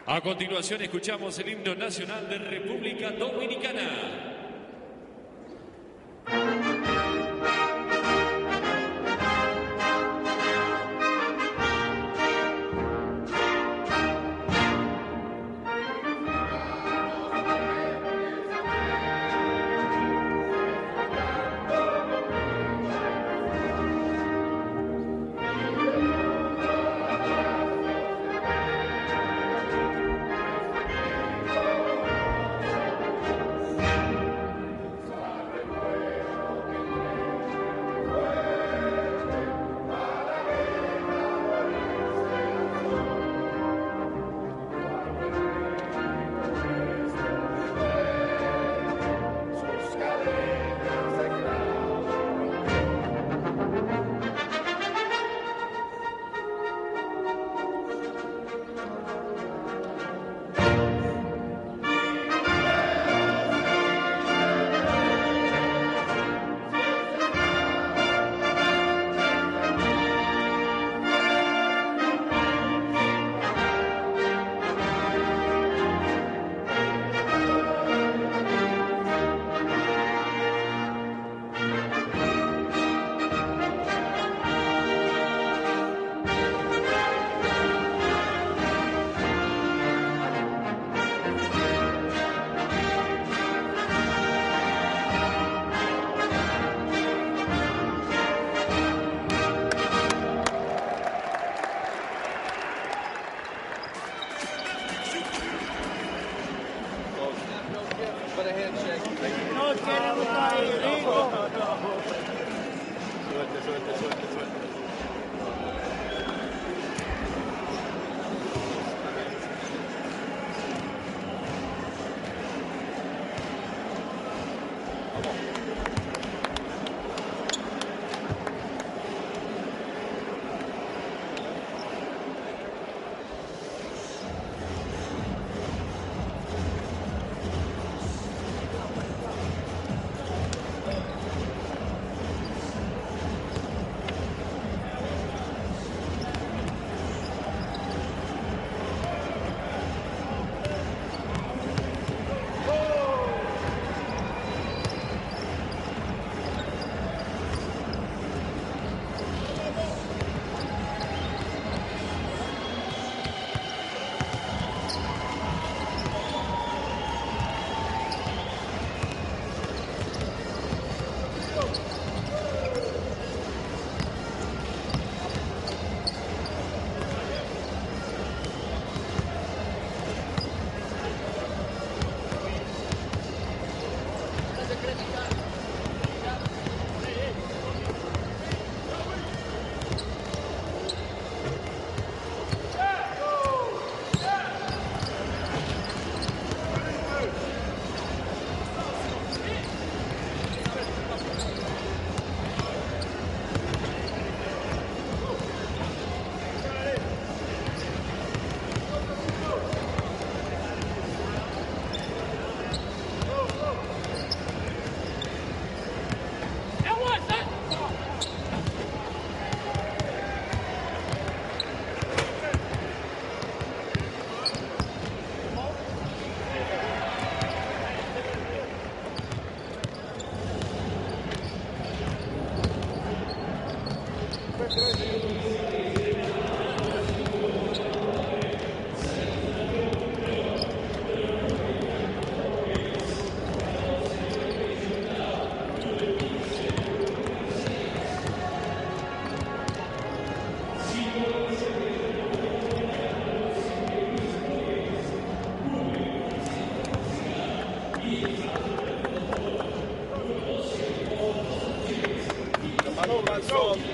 A continuación escuchamos el himno nacional de República Dominicana.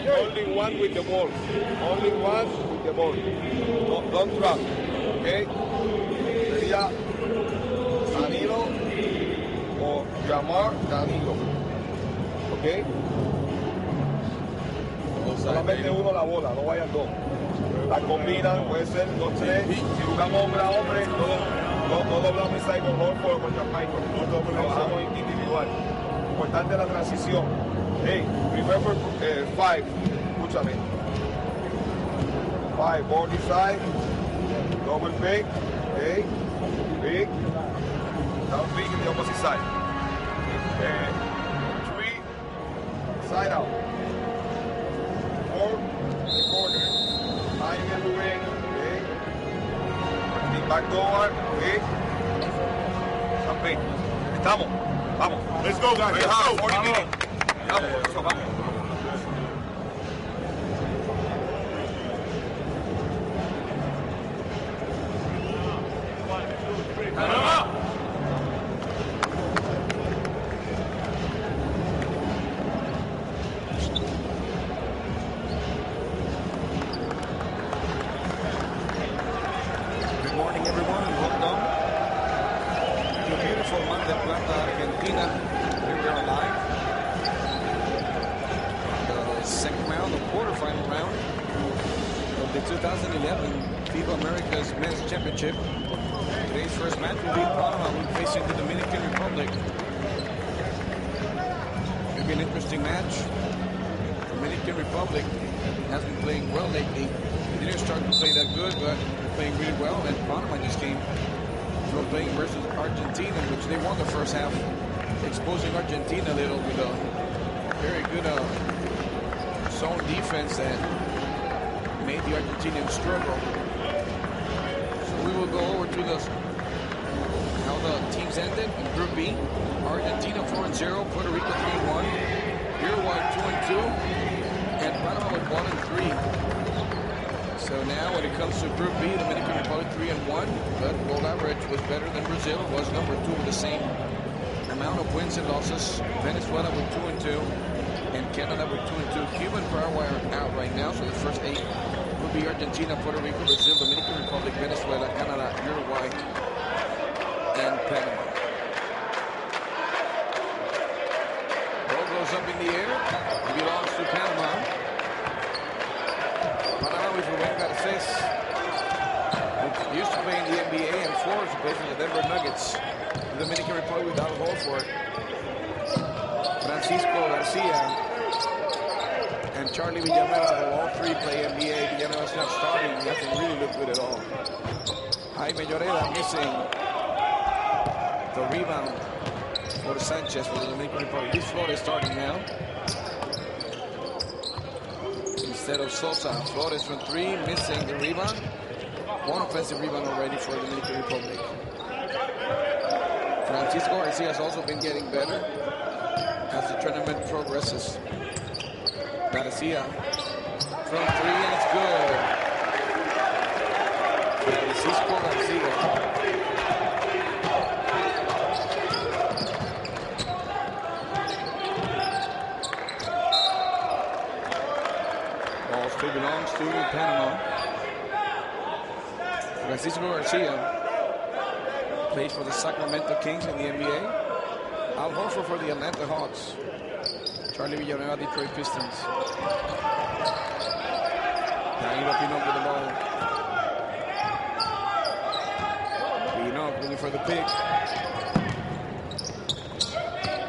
Only one with the ball. Only one with the ball. No, don't trap. Okay? Sería Danilo o llamar Danilo. Okay? Solamente uno la bola, no vayan dos. La combinan, puede ser 2-3. Si jugamos hombre a hombre, no doblamos inside con Holford o con Jamaica. Nosotros trabajamos individual. Importante la transición. Hey, remember 5. Escúchame. 5, ball inside. Double pick. Okay. Big. Down big in the opposite side. 3. Side out. 4. The corner. High in the ring. Okay. The back door. Okay. Big. Estamos. Vamos. Let's go, guys. Let's go. 40 minutes. Vamos. Eso, vamos. Good morning, everyone, and welcome to a beautiful Monday, Plata, Argentina. Here we are live. The second round, the quarterfinal round of the 2011 FIBA Americas Men's Championship. Today's first match will be Panama facing the Dominican Republic. It'll be an interesting match. Dominican Republic has been playing well lately. They didn't start to play that good, but they're playing really well. And Panama just came from playing versus Argentina, which they won the first half, exposing Argentina a little with a very good zone defense that made the Argentinians struggle. So we will go over to how the teams ended in Group B. Argentina 4-0, Puerto Rico 3-1, Uruguay 2-2, and Panama with 1-3. So now when it comes to Group B, Dominican Republic 3-1, but goal average was better than Brazil, was number 2 with the same amount of wins and losses. Venezuela with 2-2, and Canada with 2-2. Cuba and Paraguay are out right now, so the first 8 will be Argentina, Puerto Rico, Brazil, Dominican Republic, Venezuela, Canada, Uruguay, and Panama. Ball goes up in the air. It belongs to Panama. Panama with Rubén Garcés, who used to play in the NBA, and Flores, who plays for the Denver Nuggets. The Dominican Republic without a goal for it. Francisco Garcia and Charlie Villanueva, who all three play NBA. Villanueva's not starting. He doesn't really look good at all. Jaime Lloreda missing the rebound for Sanchez for the Dominican Republic. This Flores starting now instead of Sosa. Flores from 3, missing the rebound. One offensive rebound already for the Dominican Republic. Francisco Garcia has also been getting better as the tournament progresses. Garcia from 3, and it's good. Francisco Garcia. Ball still belongs to Panama. Francisco Garcia plays for the Sacramento Kings in the NBA. Al Horford for the Atlanta Hawks. Charlie Villanueva, Detroit Pistons. Danilo Pino with the ball. Pino looking for the pick.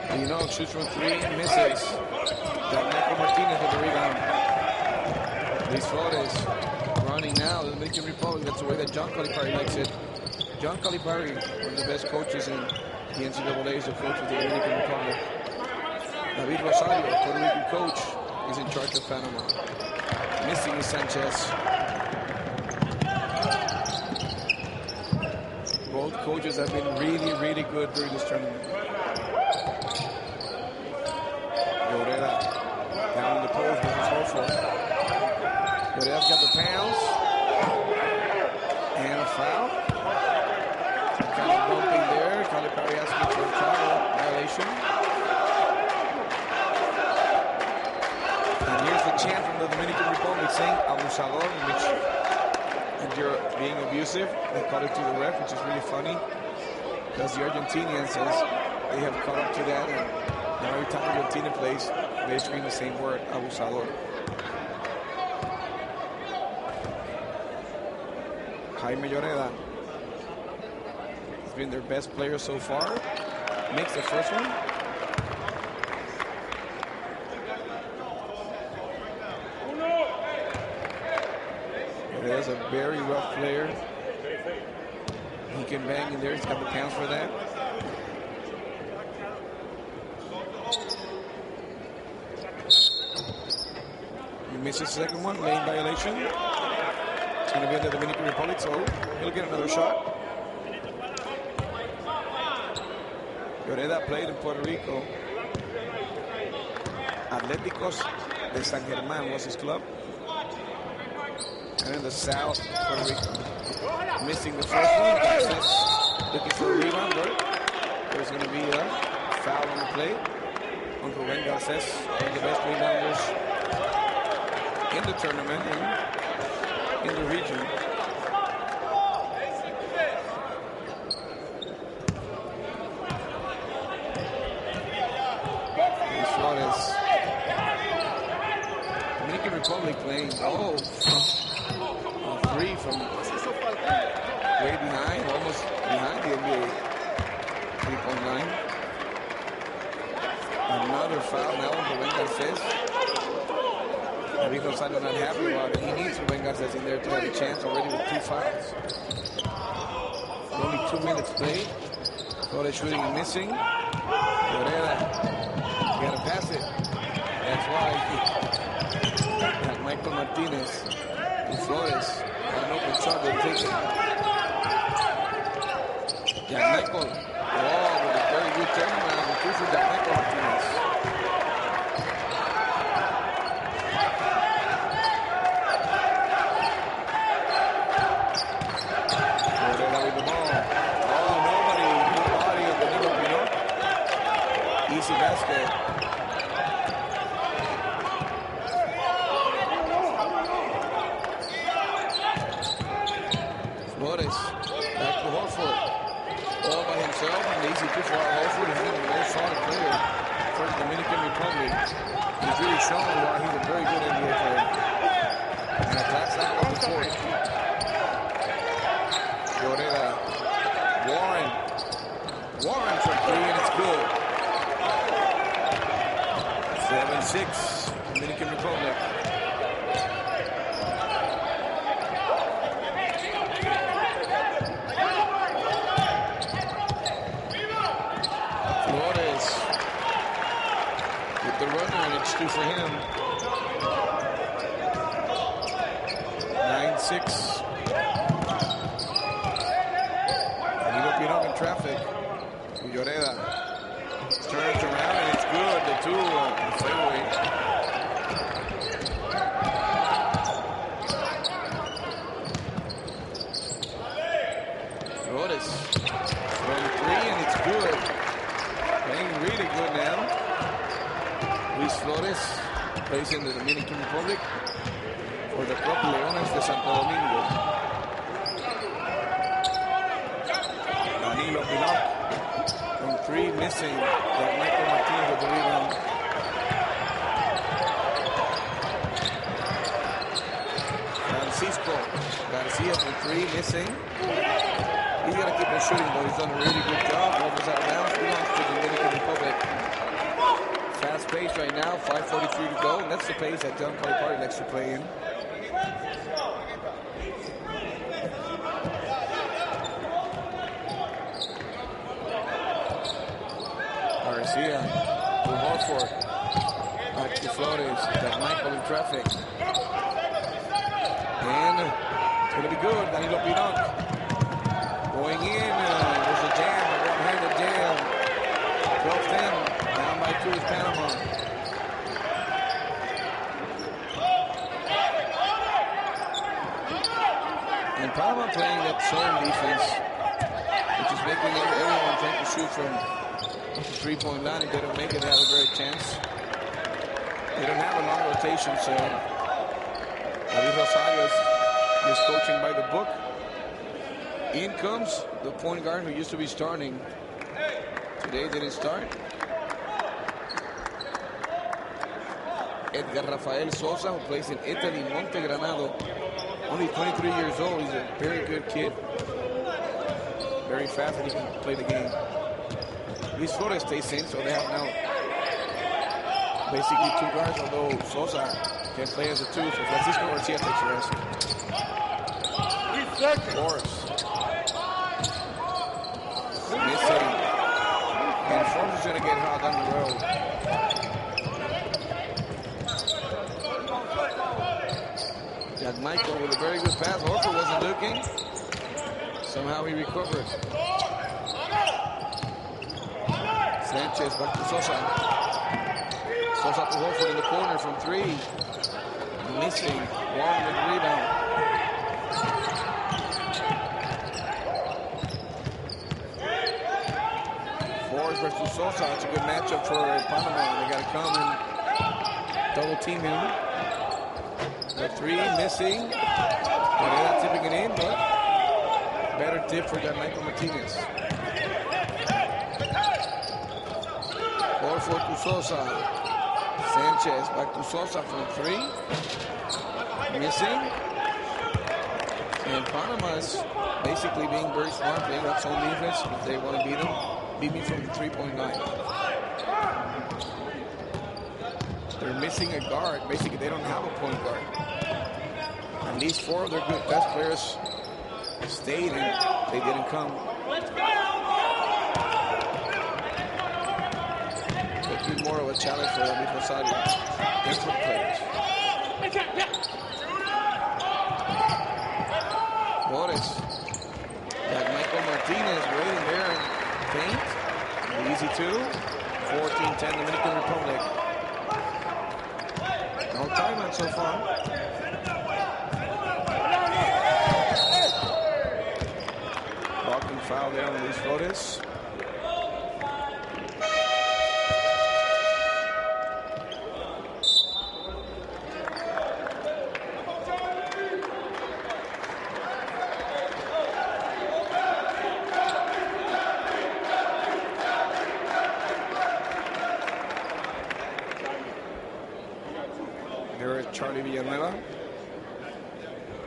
Pino shoots from 3 and misses. Michael Martinez with the rebound. Luis Flores running now. The Dominican Republic. That's the way that John Calipari likes it. John Calipari, one of the best coaches in the NCAA, is the coach of the Dominican Republic. David Rosario, Puerto Rican coach, is in charge of Panama. Missing is Sanchez. Both coaches have been really, really good during this tournament. Lloreda down in the post versus Horford. Lloreda's got the pounds. And a foul. Some kind of bumping there. Calipari asking for a travel violation. And here's the chant from the Dominican Republic saying abusador, which if you're being abusive, they call it to the ref, which is really funny. Because the Argentinian says they have caught up to that, and now every time Argentina plays, they scream the same word, abusador. Jaime Lloreda has been their best player so far. Makes the first one. Lloreda's a very rough player. He can bang in there. He's got the pounds for that. He misses the second one. Lane violation. It's going to be in the Dominican Republic, so he'll get another shot. Lloreda played in Puerto Rico. Atléticos de San Germán was his club. And in the south, Puerto Rico. Missing the first one. Garces looking for a rebound. There's going to be a foul on the play on Rubén Garces, one of the best rebounders in the tournament and in the region. Dominican Republic playing, three from way behind, almost behind the NBA 3.9. Another foul now on Rubén Garces. David Rosario not happy about it. He needs Rubén Garces in there to have a chance already with 2 fouls. Only 2 minutes played. Flores shooting and missing. Lloreda, you gotta pass it. That's why Michael Martinez and Flores got an open shot. They'll take it. Jack Michael, with a very good turnaround. The two for Jack Michael Martinez. Lloreda with the ball. Nobody of the middle, you know. Easy basket. Back to Horford. All by himself. An easy two for Horford. He's been a very solid player for the Dominican Republic. He's really shown why he's a very good NBA player. And a class act of the court. Lloreda. Warren for 3, and it's good. 7-6. Dominican Republic. The runner, and it's 2 for him. 9-6. Danilo in traffic. Lloreda turns around, and it's good. The 2 on the fadeaway. Flores from 3, and it's good. Playing really good now. Luis Flores plays in the Dominican Republic for the Club Leones de Santo Domingo. Danilo from 3, missing. That Michael Martinez with the rebound. Francisco Garcia from 3, missing. He's got to keep on shooting, though. He's done a really good job. Overs out of bounds. Belongs to the Dominican Republic. Fast pace right now, 5:43 to go. And that's the pace that John Calipari likes to play in. Garcia to Horford. Back to Flores. Got Michael in traffic. And it's going to be good. Danilo Pinot going in. There's a jam, a one-handed jam. 12-10. Down by 2 is Panama. And Panama playing that zone defense, which is making everyone trying to shoot from the 3-point line. If they don't make it, they have a great chance. They don't have a long rotation, so David Rosario is coaching by the book. In comes the point guard who used to be starting. Today didn't start. Edgar Rafael Sosa, who plays in Italy, Montegranado. Only 23 years old. He's a very good kid. Very fast, and he can play the game. Luis Flores stays in, so they have now basically 2 guards, although Sosa can play as a 2, so Francisco Garcia takes the rest. Morris. Missing. And Forbes is going to get hot down the road. Jack Michael with a very good pass. Horford wasn't looking. Somehow he recovered. Sanchez back to Sosa. Sosa to Horford in the corner from 3. Missing. Warren with the rebound. Forbes versus Sosa. It's a good matchup for Panama. They got to come and double team him. The 3 missing. They're not tipping it in, but better tip for Michael Martinez. Horford to Sosa. Sanchez back to Sosa from 3. Missing. And Panama's basically being very smart, playing that zone defense. If they want to beat them, beat me from the 3-point line. They're missing a guard. Basically, they don't have a point guard. At least 4 of their good best players stayed and they didn't come. It'll be more of a challenge for the Rosario. Different players. Flores. Got Michael Martinez waiting there and paint. The easy 2. 14-10 Dominican Republic. No timeout so far. Blocking foul there on Luis Flores.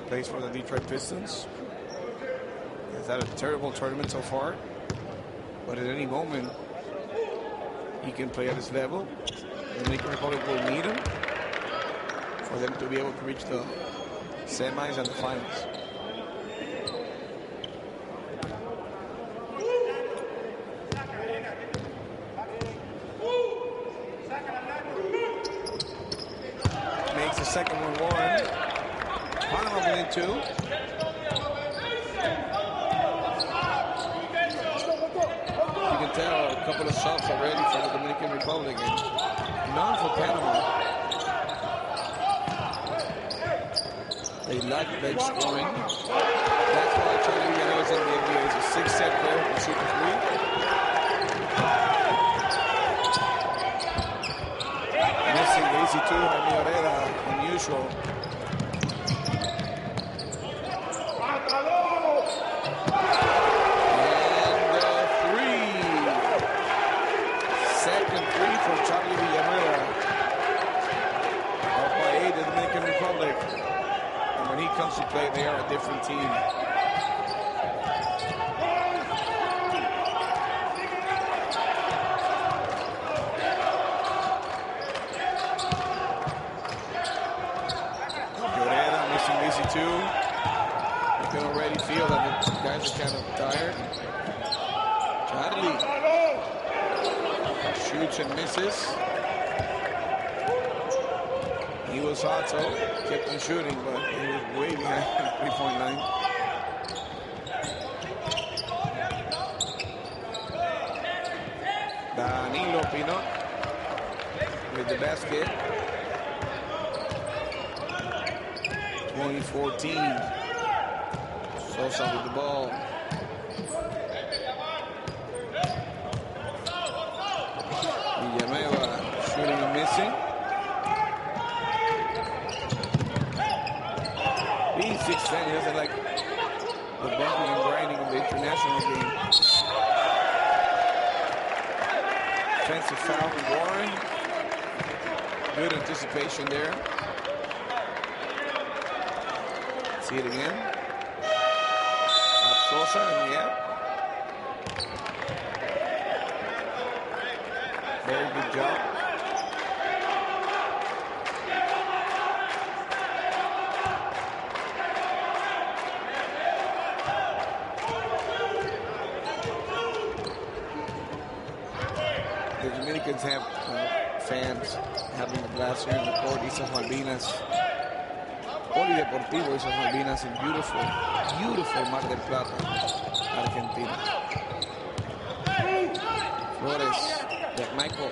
Plays for the Detroit Pistons. He's had a terrible tournament so far, but at any moment he can play at his level. The Dominican Republic will need him for them to be able to reach the semis and the finals. Makes the second one Warren. Panama within 2. You can tell a couple of shots already for the Dominican Republic and none for Panama. They lack bench scoring. That's why Charlie Villanova is in the NBA. He's a 6-set player who can shoot the 3. Missing the easy 2, Jaime Oreda, unusual. Charlie Villanueva up by 8 the Dominican Republic. And when he comes to play, they are a different team. Lloreda missing easy 2. You can already feel that the guys are kind of tired. Charlie shoots and misses. He was hot, so kept on shooting, but he was way behind 3-point line. Danilo Pino with the basket. 2014. Sosa with the ball. Villanueva shooting and missing. Being 6'10", he doesn't like the bumping and grinding of the international game. Defensive foul from Warren. Good anticipation there. See it again. Sosa, and yeah. Very good job. Dominicans have fans having a blast here in the court. Islas Malvinas. Polideportivo Islas Malvinas in beautiful, beautiful Mar del Plata, Argentina. Flores, that Michael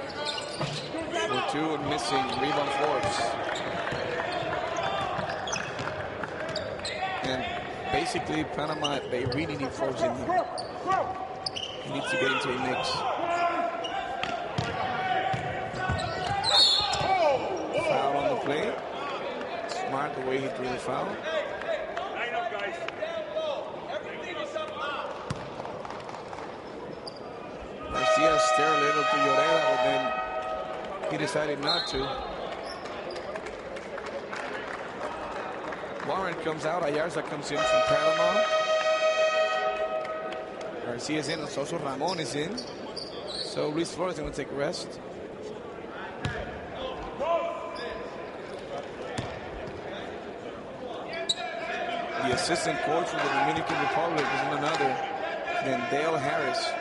for two and missing. Rebound Forbes. And basically, Panama, they really need Forbes in here. He needs to get into a mix. Foul on the play. Smart the way he threw the foul. Garcia stared a little to Lloreda, but then he decided not to. Warren comes out. Ayarza comes in from Panama. Garcia's in, and also Ramon is in. So Luis Flores is going to take a rest. The assistant coach from the Dominican Republic is none other than Dale Harris.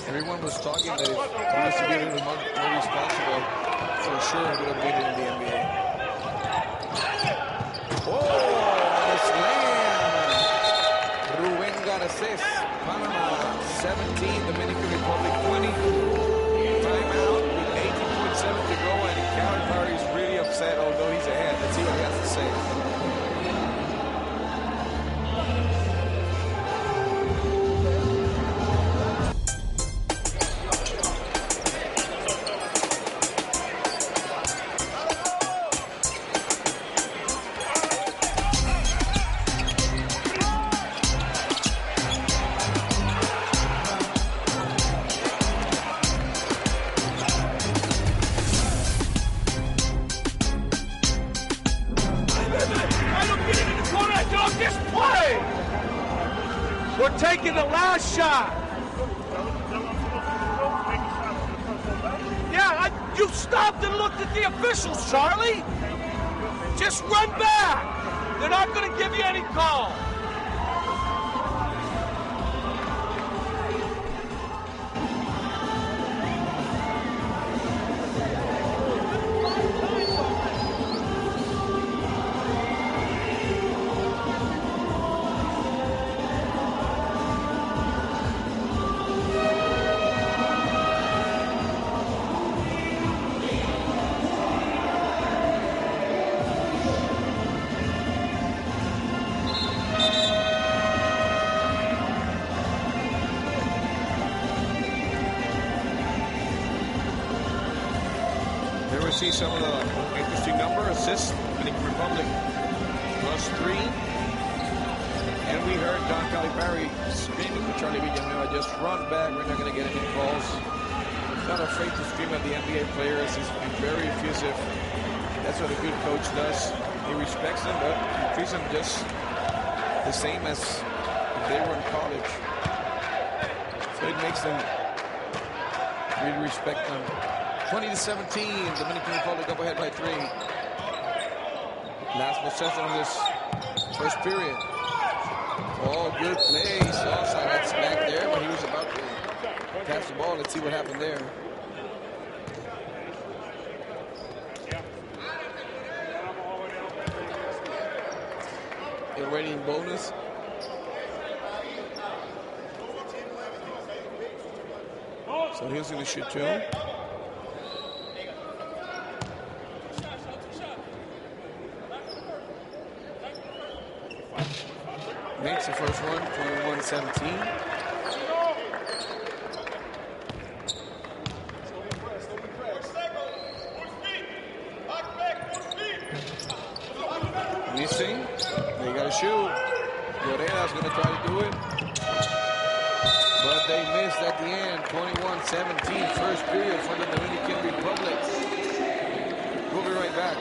Everyone was talking that if he was to be a little more responsible, for sure he would have made it in the NBA. Oh, the slam! Ruben Garces, Panama 17, Dominican Republic 20. Timeout with 18.7 to go, and Calipari is really upset, although he's ahead. Let's see what he has to say. Charlie, just run back. They're not going to give you any call. See some of the interesting number assists. Dominican Republic +3, and we heard Don Calipari screaming for Charlie Villanueva, just run back, we're not going to get any calls. He's not afraid to scream at the NBA players. He's very effusive. That's what a good coach does. He respects them, but he treats them just the same as if they were in college. So it makes them really respect them. 20-17, Dominican Republic up ahead by 3. Last possession of this first period. Oh, good play. Sosa got smacked there when he was about to pass the ball. Let's see what happened there. Already in bonus. So he's going to shoot 2. Makes the first one, 21-17. Missing. They got to shoot. Lloreda's going to try to do it. But they missed at the end. 21-17, first period for the Dominican Republic. We'll be right back.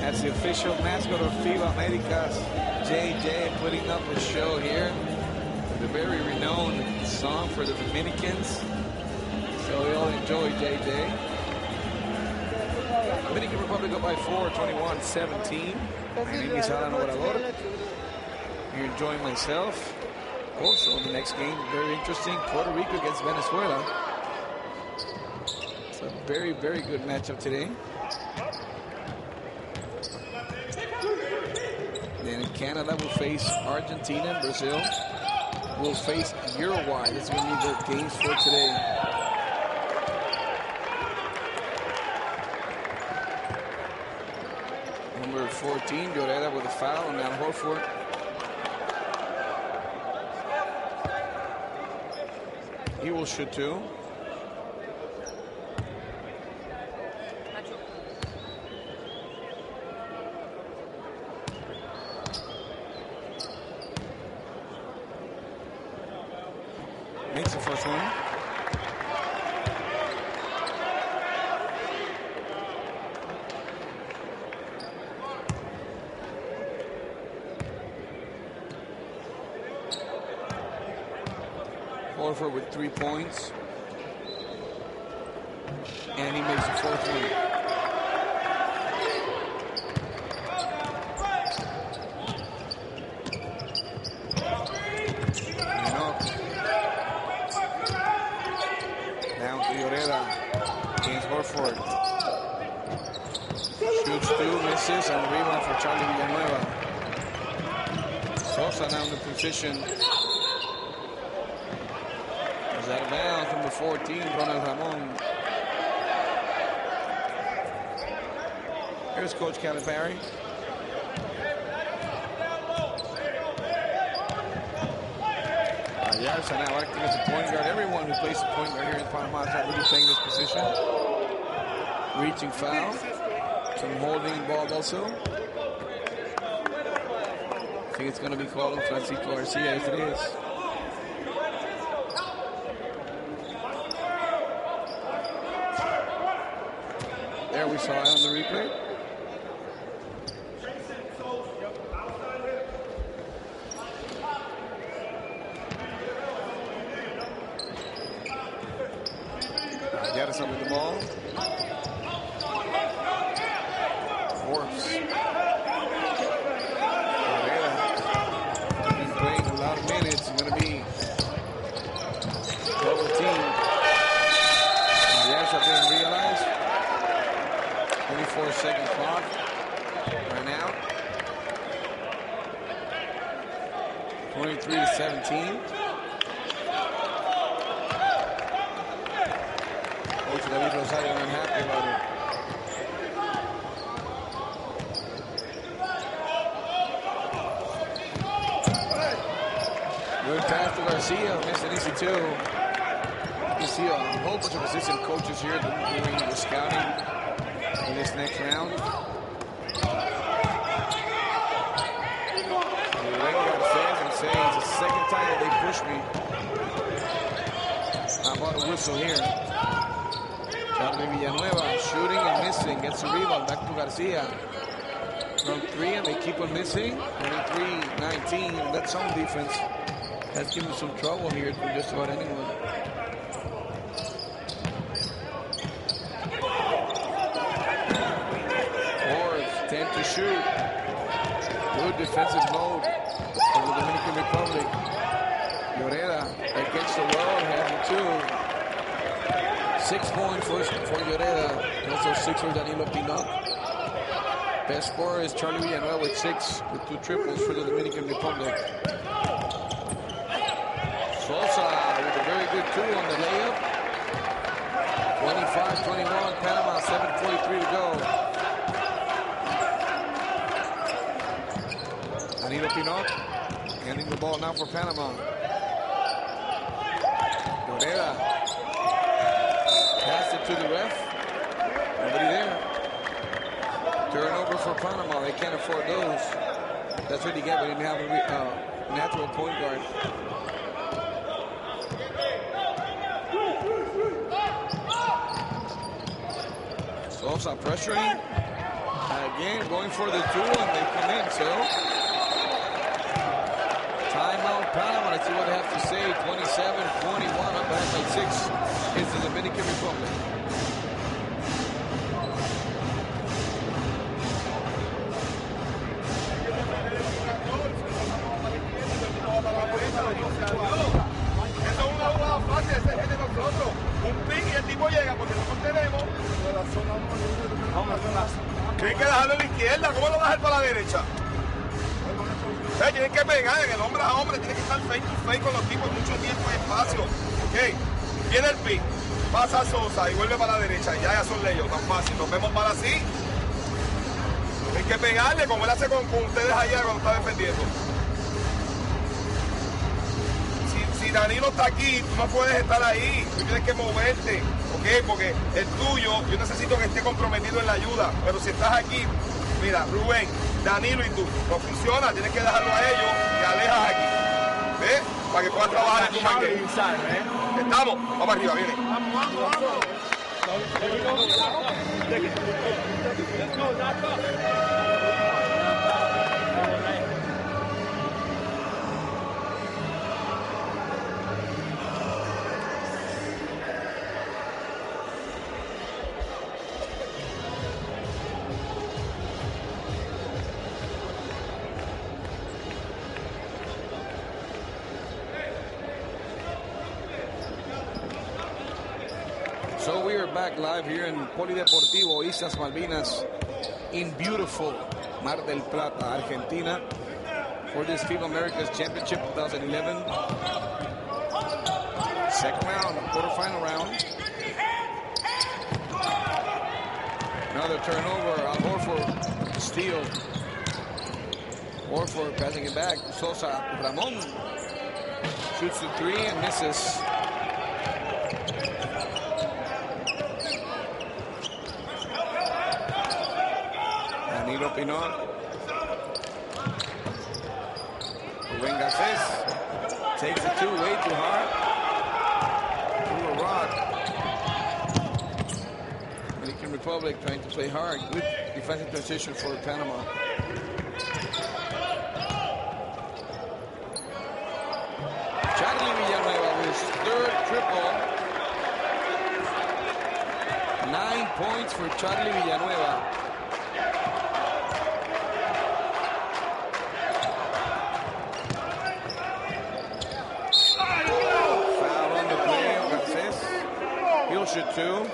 That's the official mascot of FIBA Americas, JJ, putting up a show here. The very renowned song for the Dominicans. So we all enjoy JJ. Dominican Republic up by 4, 21-17. My name is Alan Obrador. You're enjoying myself. Also, the next game, very interesting. Puerto Rico against Venezuela. It's a very, very good matchup today. Then Canada will face Argentina, and Brazil will face Uruguay. This is going to be the games for today. Number 14, Lloreda with a foul on Al Horford. He will shoot two. Makes the first one. Horford with 3 points. And he makes the fourth one. Down to Lloreda. James Horford. Shoots two, misses, and the rebound for Charlie Villanueva. Sosa now in the position. Is out of bounds, number 14, Ronald Ramon. Here's Coach Calipari. Ayarza now acting as a point guard. Everyone who plays the point guard here in Panama is not really playing this position. Reaching foul. Some holding involved also. I think it's going to be called on Francisco Garcia. Yes, it is. There we saw it on the replay. Garza with the ball. Forbes. Herrera. Been playing a lot of minutes. Going to be double team. Yes, I've been realized. 24-second clock right now. 23-17. Coach David Rosario unhappy about it. Good pass to Garcia, missed an easy two. You see a whole bunch of assistant coaches here doing the scouting in this next round. It's the second time that they pushed me. How about a whistle here? Charlie Villanueva shooting and missing. Gets a rebound back to Garcia. From three, and they keep on missing. 23-19. That zone defense has given some trouble here for just about anyone. Forbes, 10 to shoot. Good defensive mode of the Dominican Republic. Lloreda against the wall, having two. 6 points for Lloreda. Also 6 for Danilo Pinot. Best scorer is Charlie Villanueva with 6, with 2 triples for the Dominican Republic. Sosa with a very good 2 on the layup. 25-21, Panama, 7:43 to go. Danilo Pinot handing the ball now for Panama. Lloreda passed it to the ref. Nobody there. Turnover for Panama. They can't afford those. That's what you get when you have a natural point guard. Sosa pressuring. Again, going for the 2, and they come in, so. Timeout, Panama. Let's see what they have to say. 27-21, up by 6 is the Dominican Republic. Eso es una jugada fácil, ese es de nosotros. Un pick y el tipo llega porque nosotros tenemos. Tienen que dejarlo a la izquierda, ¿cómo lo vas a dejar para la derecha? Tienen que pegar en el hombre a hombre, tienen que estar face to face con los tipos, mucho tiempo y espacio. Ok, viene el pick, pasa a Sosa y vuelve para la derecha, ya son leyes, tan fácil. Nos vemos para así. Tienen que pegarle como él hace con ustedes allá cuando está defendiendo. Si Danilo está aquí, tú no puedes estar ahí, tú tienes que moverte, ¿ok? Porque el tuyo, yo necesito que esté comprometido en la ayuda, pero si estás aquí, mira, Rubén, Danilo y tú, no funciona, tienes que dejarlo a ellos y alejas aquí, ¿ves? Para que puedas trabajar en tu marquete. ¿Estamos? Vamos arriba, viene. So we are back live here in Polideportivo, Islas Malvinas, in beautiful Mar del Plata, Argentina, for this FIBA Americas Championship 2011. Second round, quarterfinal round. Another turnover, Al Horford, steal. Horford passing it back, Sosa, Ramon shoots the 3 and misses. Danilo Pinot. Ruben Garces takes the 2 way too hard. Through a rock. Dominican Republic trying to play hard. Good defensive transition for Panama. Charlie Villanueva with his 3rd triple. points for Charlie Villanueva. Foul on the play of Garces. He'll shoot 2.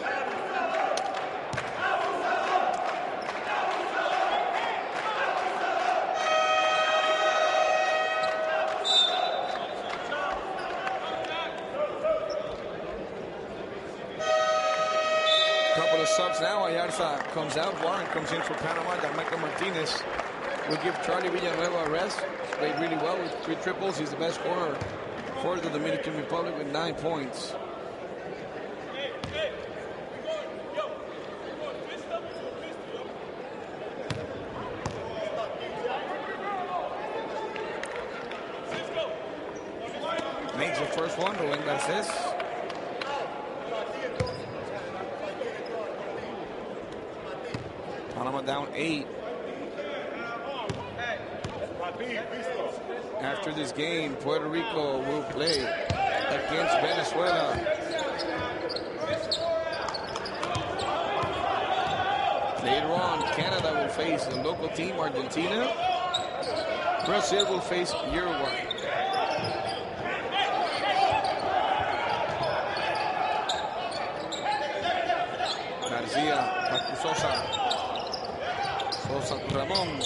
Subs now. Ayarza comes out. Warren comes in for Panama. Michael Martinez will give Charlie Villanueva a rest. He's played really well with 3 triples. He's the best scorer for the Dominican Republic with 9 points. Makes the first one, Rubén Garcés. Panama down 8. After this game, Puerto Rico will play against Venezuela. Later on, Canada will face the local team, Argentina. Brazil will face Uruguay. Garcia, back to Sosa. Sosa to Ramon.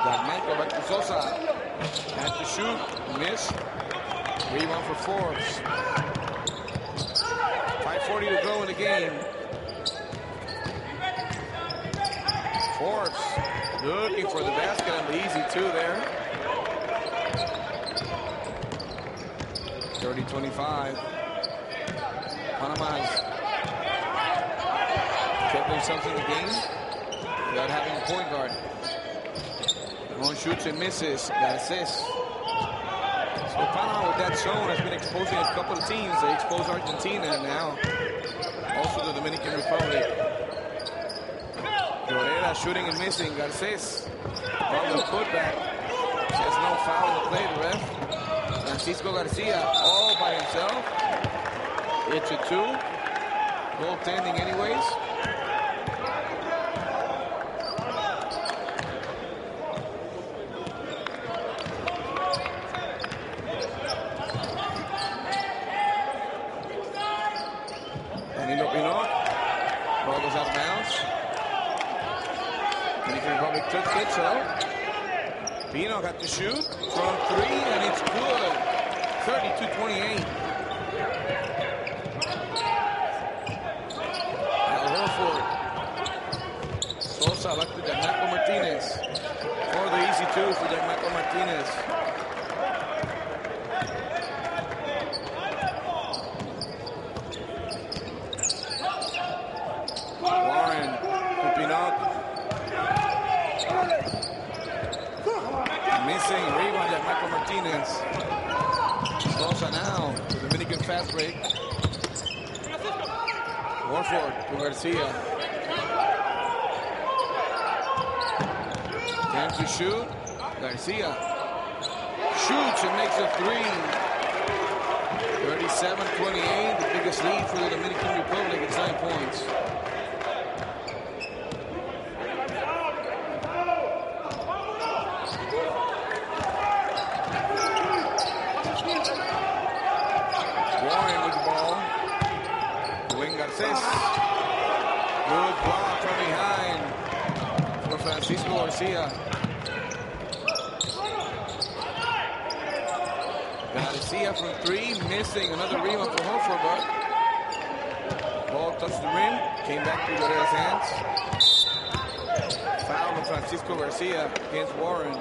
Darmanco back to Sosa. Had to shoot. Miss. Rebound for Forbes. 5:40 to go in the game. Forbes looking for the basket and the easy 2 there. 30-25. Panama's kept themselves in the game without having a point guard. Ramon shoots and misses. Garces. So Panama with that zone has been exposing a couple of teams. They exposed Argentina and now also the Dominican Republic. Llorera shooting and missing. Garces on the putback. Says no foul in the play, the ref. Francisco Garcia all by himself. It's a 2. Goaltending anyways. Ball goes out of bounds. Dominican Republic took it, so Pino got to shoot from 3, and it's good. 32-28. Al Horford. Sosa back to Gianmarco Martinez. For the easy 2 for Gianmarco Martinez. Missing rebound at Michael Martinez. Sosa now, the Dominican fast break. Warford to Garcia. Time to shoot. Garcia shoots and makes a 3. 37-28, the biggest lead for the Dominican Republic. It's 9 points. Good block from behind for Francisco Garcia. Garcia from 3, missing. Another rebound for Horford, but ball touched the rim, came back to Guerrero's hands. Foul on Francisco Garcia against Warren.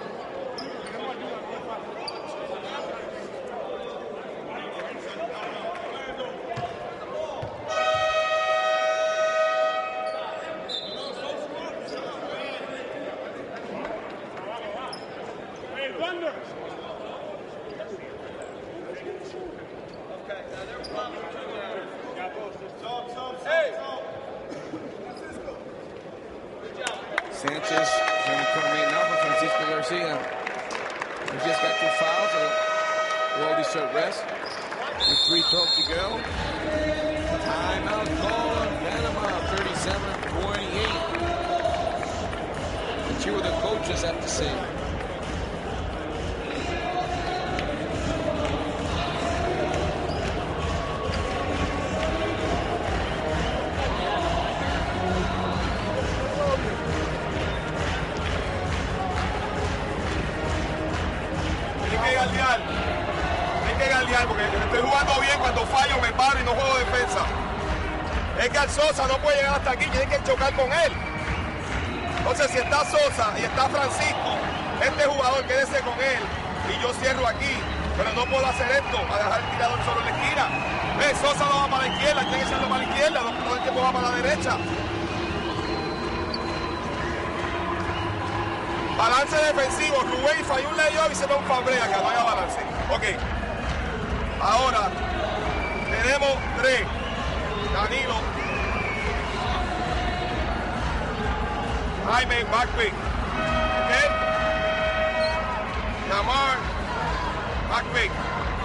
Sanchez going to come in now for Francisco Garcia. He just got 2 fouls, so well-deserved rest. With 3:12 to go. Timeout call on Panama. 37-28. Let's hear what the coaches have to say. Hay que galdear porque estoy jugando bien, cuando fallo me paro y no juego defensa. Es que al Sosa no puede llegar hasta aquí, tiene que chocar con él. Entonces si está Sosa y está Francisco, este jugador quédese con él y yo cierro aquí, pero no puedo hacer esto, a dejar el tirador solo en la esquina. Sosa no va para la izquierda, tiene que serlo para la izquierda, todo el tiempo va para la derecha. Balance defensivo, Rubén falló un layup y se da un fabre acá, no haya balance. Ok. Ahora tenemos 3. Danilo. Jaime, backpick. Ok. Yamar. Backpick.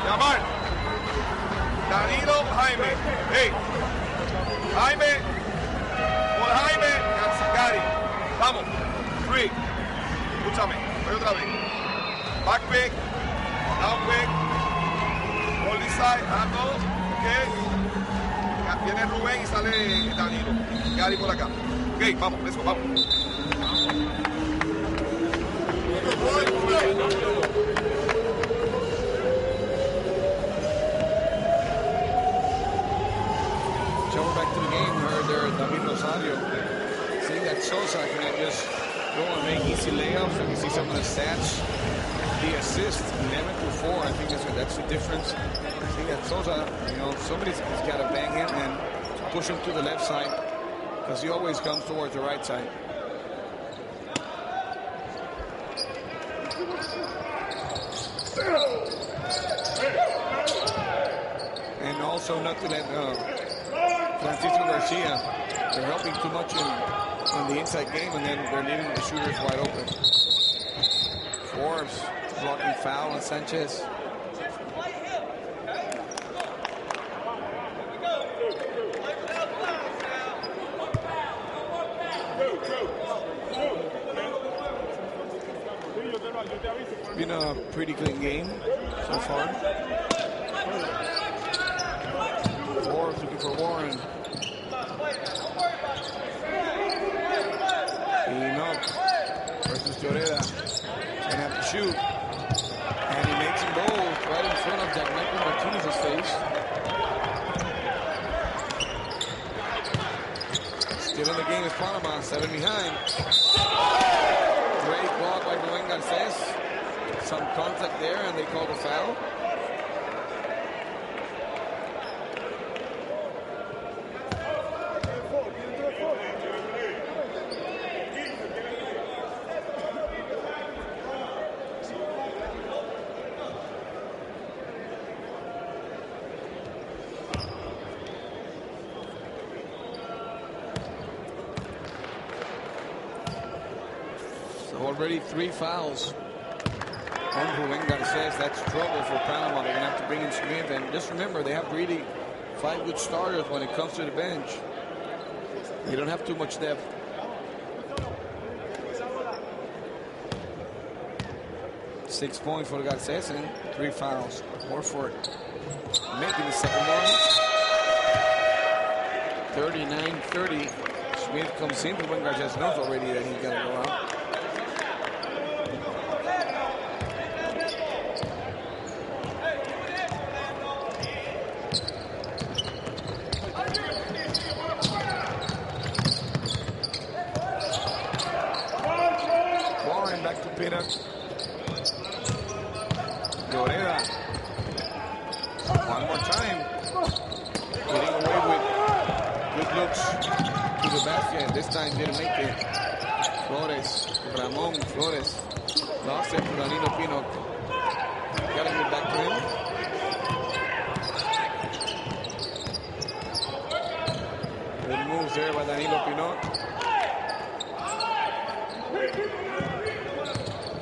Yamar. Danilo, Jaime. Hey. Jaime. Por Jaime. Gary. Vamos. 3. Escúchame, voy otra vez. Back pick, down pick, hold this side, ando, ok. Viene Rubén y sale Danilo. Gary por acá. Ok, vamos, let's go, vamos. So we're back to the game. Heard there David Rosario saying that Sosa can just go and make easy layups. You can see some of the stats. The assist, 11-4. I think that's the difference. I think that Sosa, somebody's got to bang him and push him to the left side because he always comes towards the right side. And also not to let Francisco Garcia, they're helping too much on the inside game, and then they're leaving the shooters wide open. Forbes blocking foul on Sanchez. It's been a pretty clean game so far. Forbes looking for Warren. Versus Lloreda. He's gonna have to shoot. And he makes him go right in front of Jack Michael Martinez's face. Still in the game is Panama, 7 behind. Great block by Rubén Garcés. Some contact there and they call the foul. Already 3 fouls on Rubén Garcés. That's trouble for Panama. They're going to have to bring in Smith. And just remember, they have really 5 good starters when it comes to the bench. They don't have too much depth. Six points for Garcés and 3 fouls. Horford making the second one. 39-30. Smith comes in. Rubén Garcés knows already that he's got to go out. Lloreda. One more time. Getting away with good looks to the basket. This time didn't make it. Flores. Ramon Flores. Lost it to Danilo Pino. Gotta get back to him. Good moves there by Danilo Pino.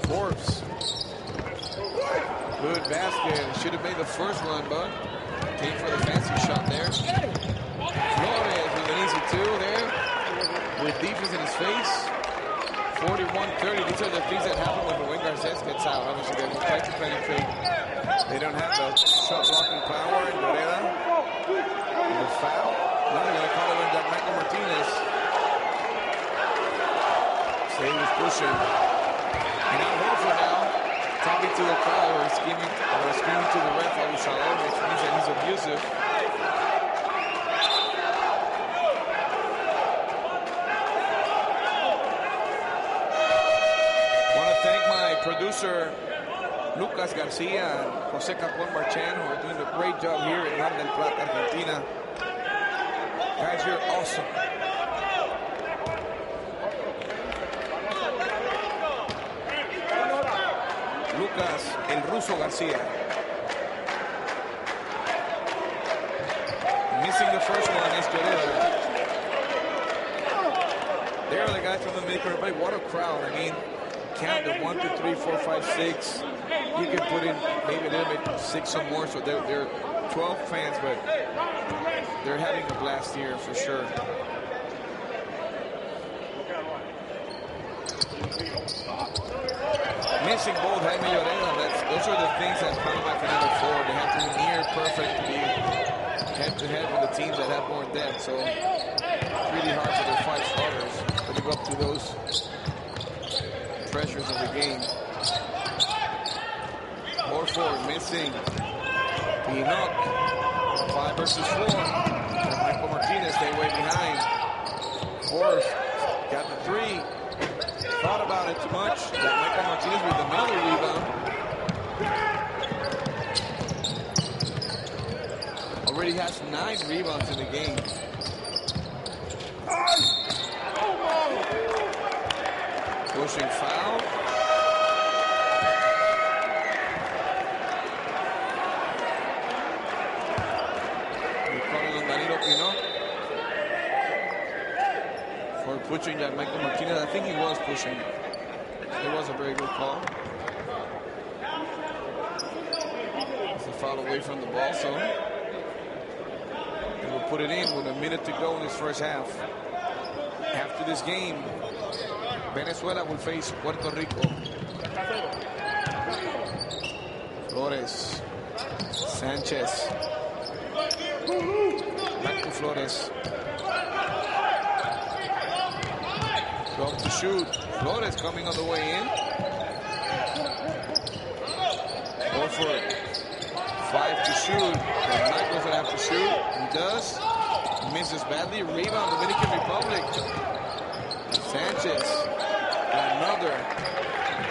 Forbes. Good basket. Should have made the first one, but came for the fancy shot there. Flores with an easy 2 there. with defense in his face. 41-30. These are the things that happen when Rubén Garcés gets out. Obviously, they will try to penetrate. They don't have the shot blocking power. And Lloreda, the foul. Now they're going to call it on Michael Martinez. So he was pushing. And now Horford now talking to the crowd or screaming to the ref, Abusador, which means that he's abusive. Producer Lucas Garcia and Jose Capón Marchand, who are doing a great job here in Mar del Plata, Argentina. Guys, you're awesome. Lucas, el Ruso Garcia. Missing the first one is Lloreda. There are the guys from the Dominican Republic. What a crowd. I mean, count the 1, 2, 3, 4, 5, 6. You can put in maybe a little bit 6 or more. So they're 12 fans, but they're having a blast here for sure. Missing both Jaime Lloreda. Those are the things that Panama can have afford. They have to be near perfect to be head-to-head with the teams that have more depth. So it's really hard for their 5 starters to live up to those pressures of the game. Horford missing. Pinnock. 5 versus 4. And Michael Martinez stay way behind. Forrest got the 3. Thought about it too much. Got Michael Martinez with another rebound. Already has 9 rebounds in the game. Pushing foul. We're calling on Danilo Pinnock for pushing that Michael Martinez. I think he was pushing. It was a very good call. It's a foul away from the ball, so they will put it in with a minute to go in this first half. After this game, Venezuela will face Puerto Rico. Flores. Sanchez. Back to Flores. 12 to shoot. Flores coming on the way in. Horford. 5 to shoot. And Michael's going to have to shoot. He does. Misses badly. Rebound, Dominican Republic. Sanchez. Another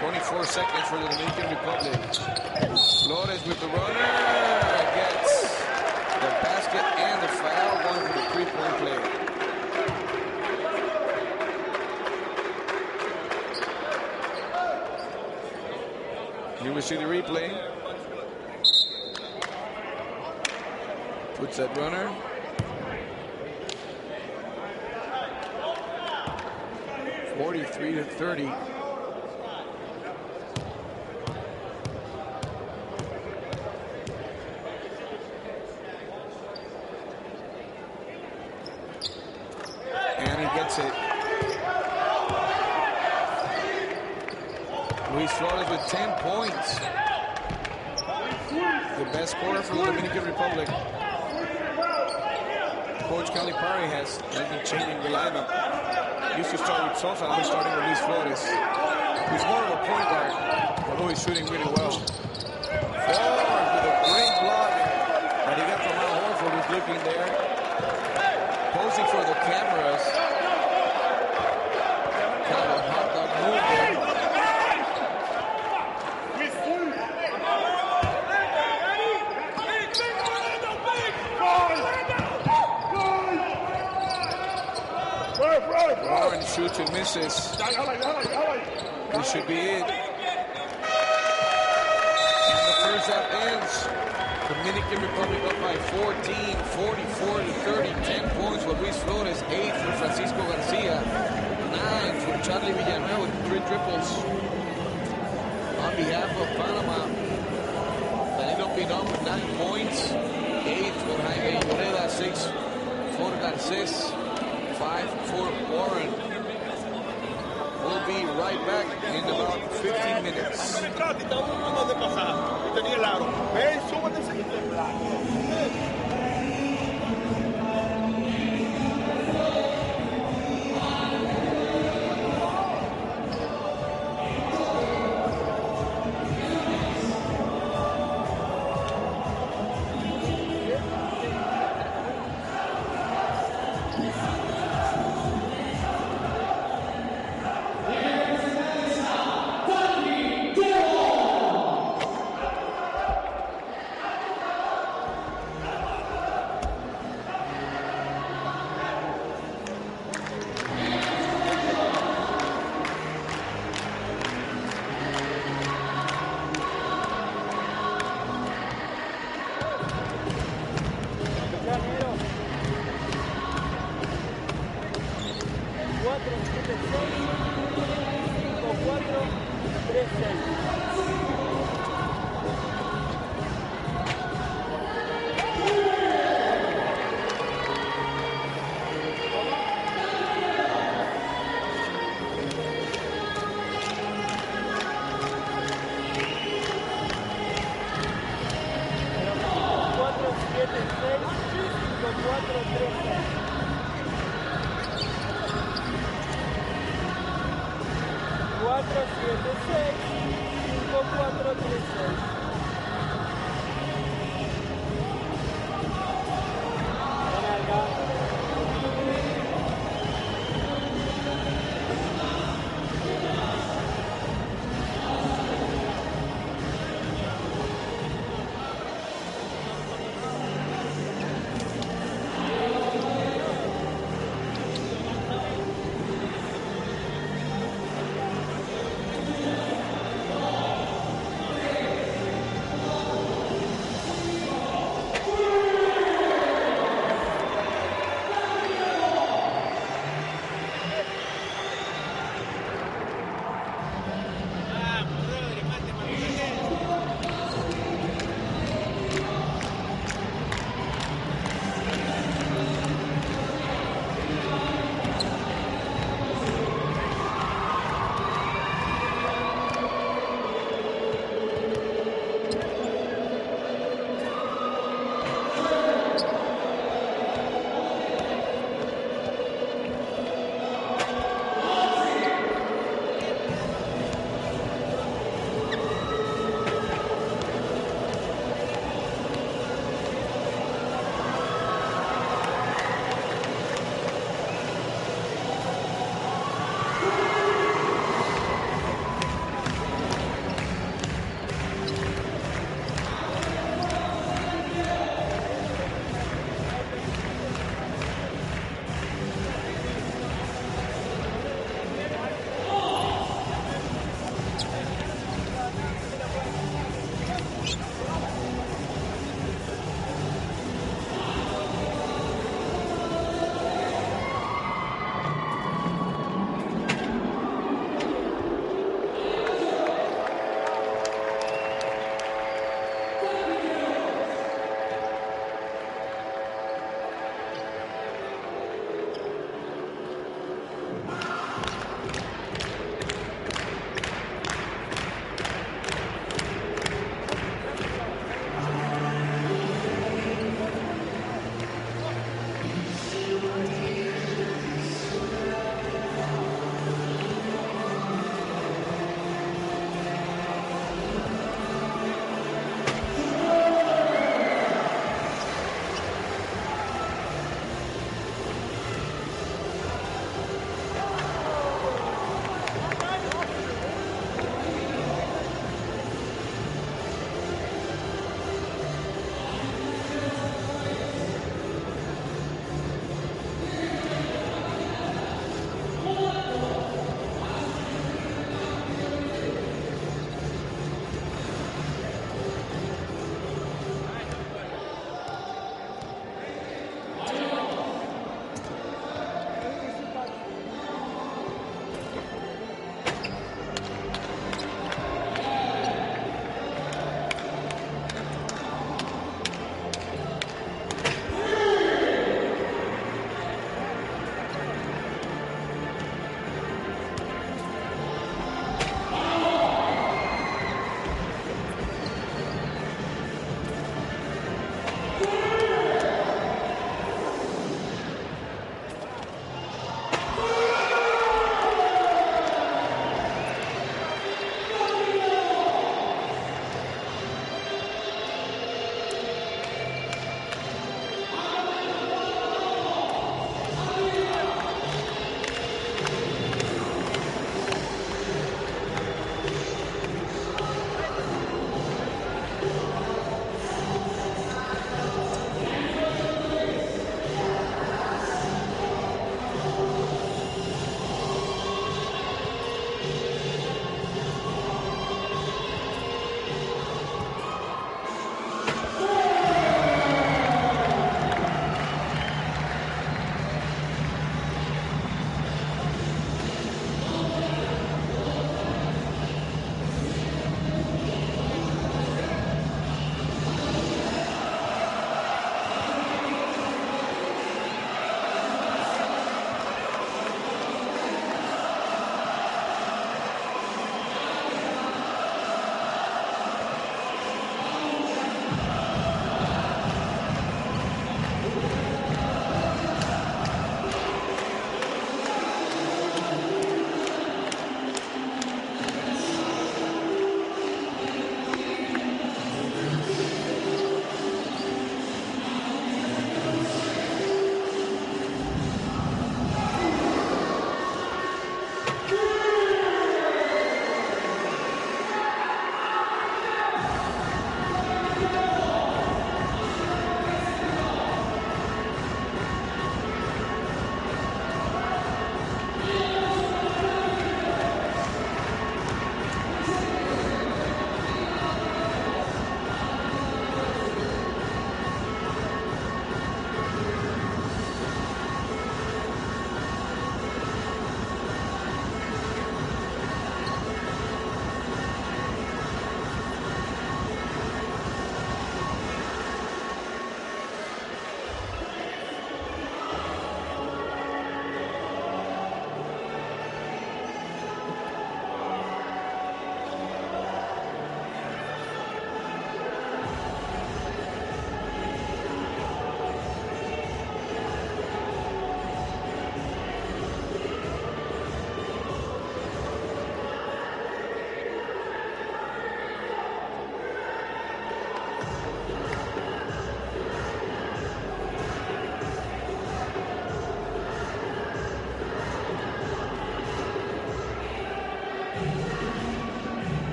24 seconds for the Dominican Republic. Flores with the runner. Gets the basket and the foul. Going for the 3-point play. Here we see the replay. Puts that runner. (43 to 30). And he gets it. Luis Flores with 10 points. The best scorer for the Dominican Republic. Coach Calipari has been changing the lineup. Used to start with Sosa, now he's starting with Luis Flores. He's more of a point guard, although he's shooting really well. Flores with a great block that he got from Al Horford, who's looking there. Posing for the cameras. Kind of a hot dog move there. Warren shoots and misses. This should be it. And the first half ends. Dominican Republic up by 14, 44 to 30. 10 points for Luis Flores, 8 for Francisco Garcia, 9 for Charlie Villanueva with 3 triples. On behalf of Panama, Danilo Pinnock with 9 points, 8 for Jaime Lloreda, 6 for Garcés. 5 5 for Warren. We'll be right back in about 15 minutes.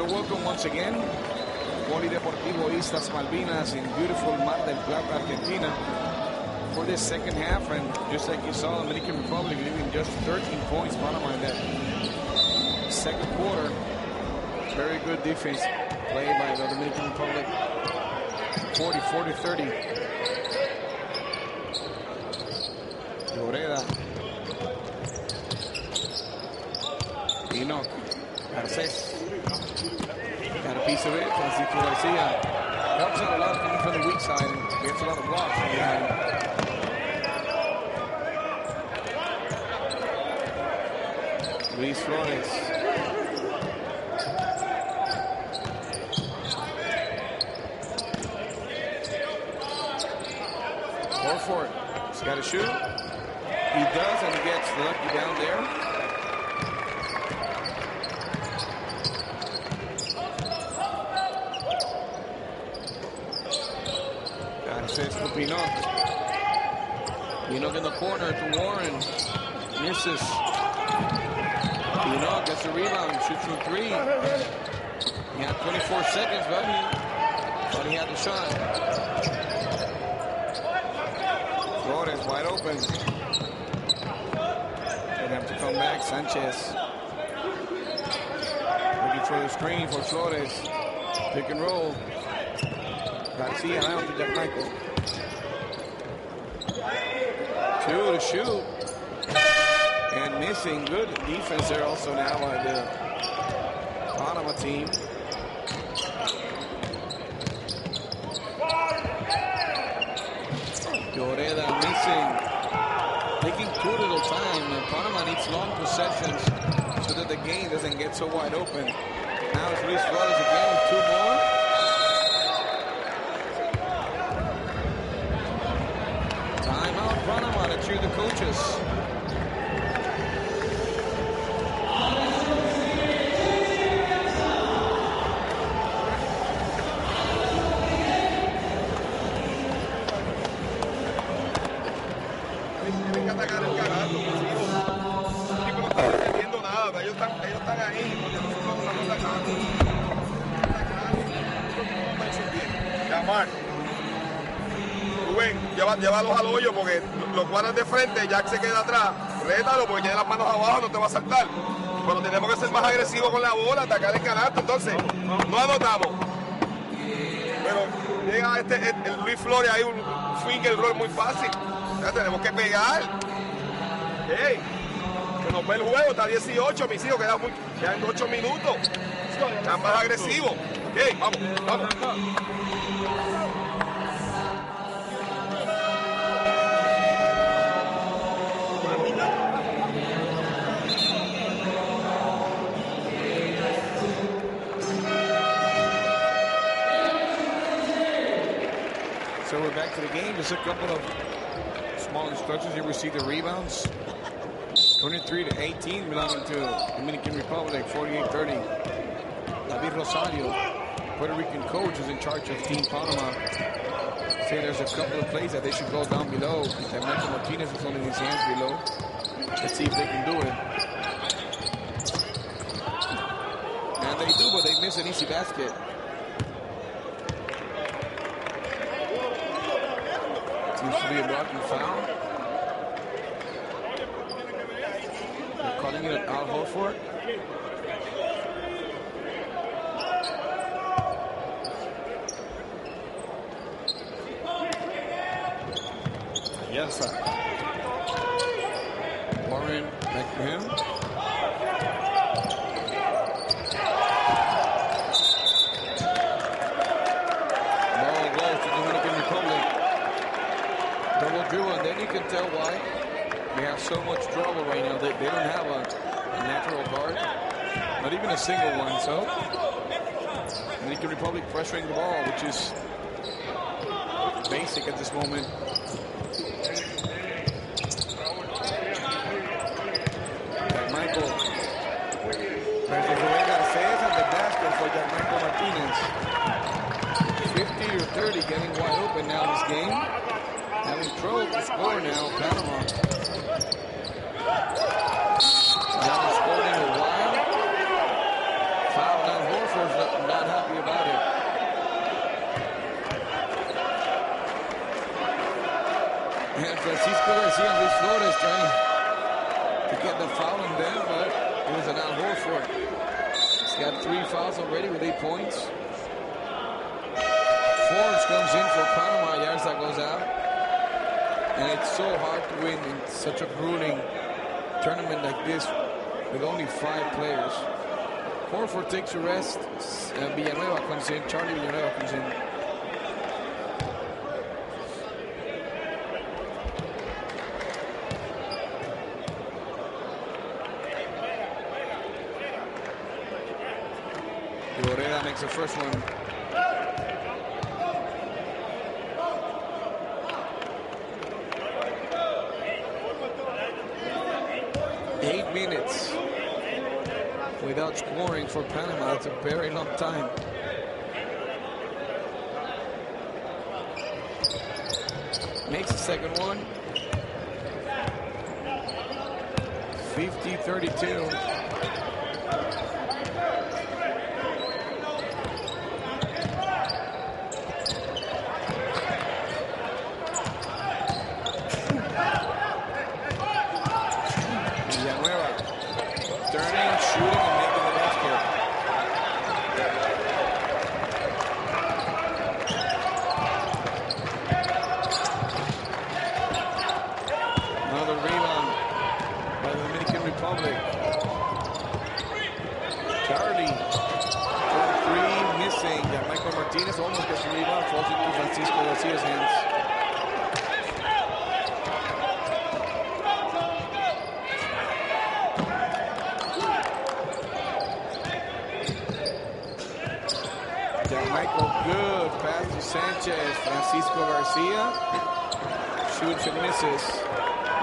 So welcome once again, Polideportivo Islas Malvinas in beautiful Mar del Plata, Argentina, for this second half. And just like you saw, Dominican Republic leaving just 13 points Panama in that second quarter. Very good defense played by the Dominican Republic. 40-30. Lloreda. Enoch. Garcés. Got a piece of it. Francisco Garcia helps out a lot coming from the weak side and gets a lot of blocks from behind. Luis Flores. Horford. He's got to shoot. He does, and he gets lucky down there. Says for Pinot. Pinot in the corner to Warren. Misses. Pinot gets the rebound. Shoots from three. He had 24 seconds, but he had the shot. Flores wide open. Gonna have to come back. Sanchez. Looking for the screen for Flores. Pick and roll. Garcia out to Jack Michael. Two to shoot. And missing. Good defense there also now by the Panama team. Lloreda missing. Taking too little time. And Panama needs long possessions so that the game doesn't get so wide open. Now it's Luis Flores again with two more. Panama to cheer the coaches. Tienen que atacar el carajo. Los chicos no están defendiendo nada. Ellos están ahí porque nosotros no estamos atacando. Llamar. Rubén, llévalos al hoyo porque los guardas de frente, Jack se queda atrás. Rétalo porque tiene las manos abajo, no te va a saltar. Pero tenemos que ser más agresivos con la bola, atacar el canasto. Entonces, no anotamos. Pero llega el Luis Flores, hay un finger roll muy fácil. Ya tenemos que pegar. Hey, que nos ve el juego, está 18, mis hijos, quedan 8 minutos. Están más agresivos. Hey, vamos. So we're back to the game. Just a couple of small instructions. Here we see the rebounds. 23-18 belonging to Dominican Republic. 48-30. David Rosario, Puerto Rican coach, is in charge of Team Panama. Say there's a couple of plays that they should go down below. Michael Martinez is holding his hands below. Let's see if they can do it. And they do, but they miss an easy basket. Seems to be a blocking foul. They're calling it Al Horford. Yes, sir. Warren back to him. Ball goes to Dominican Republic. Double dribble, and then you can tell why they have so much trouble right now. They don't have a natural guard, not even a single one. So Dominican Republic pressuring the ball, which is basic at this moment. Michael. Francis Garcés and the basket for Michael Martinez. 50-30, getting wide open now this game. Having trouble to score now, Panama. They haven't scored in a while. Foul on Horford. Horford's not happy about it. And Francisco Garcia and Luis Flores trying to get the foul in there, but it was an Al Horford. He's got 3 fouls already with 8 points. Forbes comes in for Panama. Yarza goes out. And it's so hard to win in such a grueling tournament like this with only 5 players. Horford takes a rest. Villanueva comes in. Charlie Villanueva comes in. Lloreda makes the first one. Minutes without scoring for Panama. That's a very long time. Makes the second one. 50-32. Francisco Garcia shoots and misses.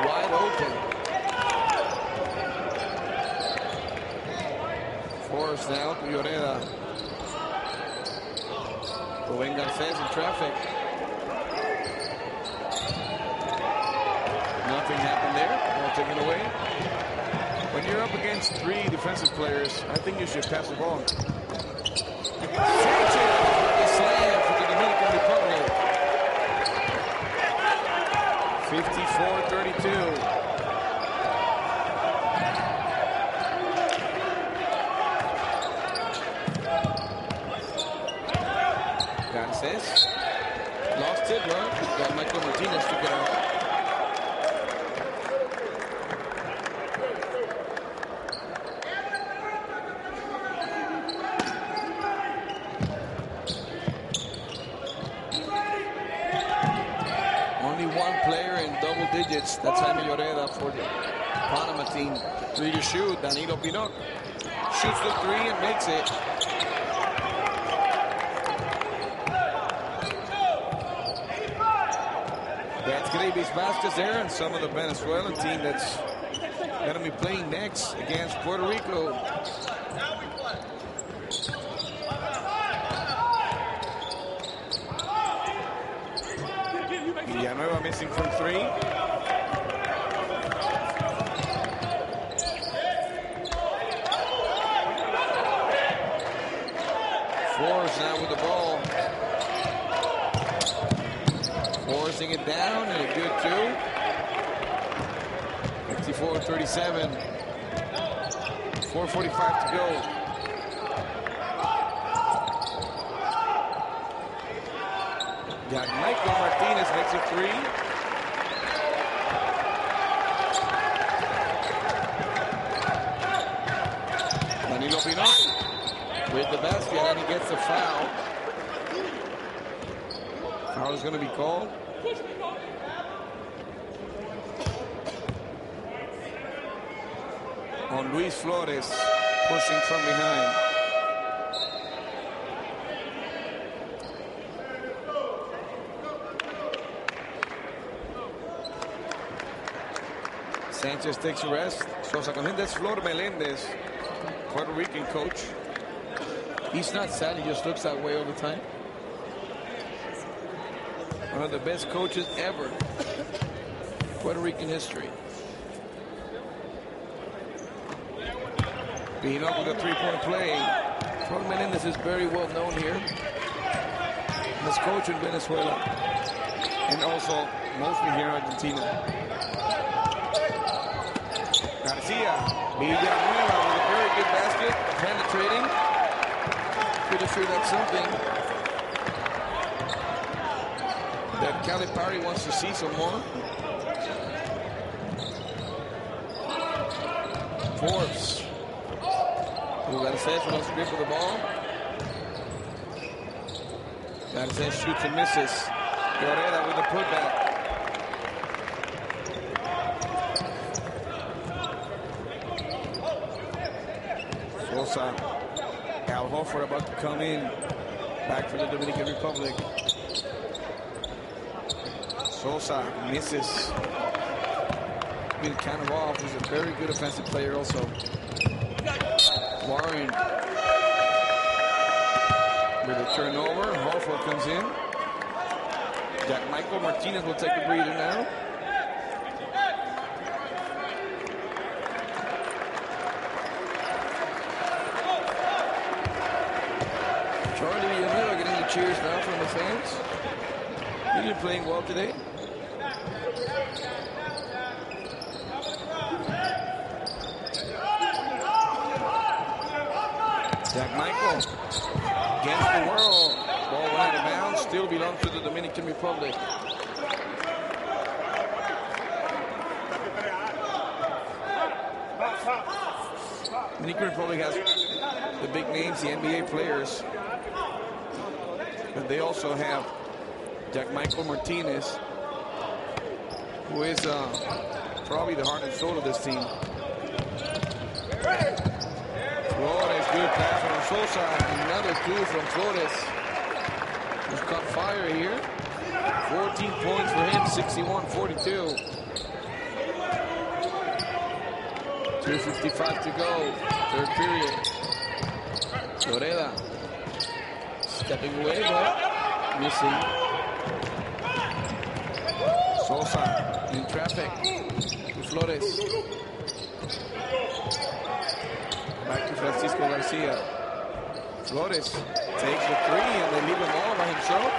Wide open. Forced now to Lloreda. Rubén Garcés in traffic. Nothing happened there. Ball taken away. When you're up against 3 defensive players, I think you should pass the ball. Slam for the Dominican Republic. 54-32. Garcés lost it, but got Michael Martinez to get out. Digits. That's Jaime Lloreda for the Panama team. 3 to shoot. Danilo Pinot shoots the 3 and makes it. That's Gravis Vasquez there, and some of the Venezuelan team that's going to be playing next against Puerto Rico. Villanueva missing from 3. Forbes now with the ball. Forcing it down, and a good 2. 54-37. 4:45 to go. Got Michael Martinez makes a 3. Danilo Pinot with the basket, and he gets the foul. Foul is going to be called. On Luis Flores, pushing from behind. Sanchez takes a rest. Sosa comes in. That's Flor Melendez, Puerto Rican coach. He's not sad. He just looks that way all the time. One of the best coaches ever. Puerto Rican history. Being up with a 3-point play. Ron Menendez is very well known here. As coach in Venezuela. And also mostly here in Argentina. Garcia. Villanueva with a very good basket. Penetrating. Pretty sure that's something that Calipari wants to see some more. Forbes. Garcia with a grip of the ball. Garcia shoots and misses. Lloreda with the putback. Sosa. Al Horford about to come in. Back for the Dominican Republic. Sosa misses. Been kind of off. He's a very good offensive player also. Warren with a turnover. Horford comes in. Michael Martinez will take a breather now. Charlie Villanueva getting the cheers now from the fans. He's been playing well today. Michael against the world. Ball went out of bounds. Still belongs to the Dominican Republic. Dominican Republic has the big names, the NBA players. But they also have Michael Martinez, who is probably the heart and soul of this team. Flores, good pass from Sosa. Another two from Flores. He's caught fire here. 14 points for him, 61-42. 2:55 to go, third period. Lloreda stepping away, but missing. Sosa in traffic to Flores. Back to Francisco Garcia. Flores takes the three and they leave him all by himself.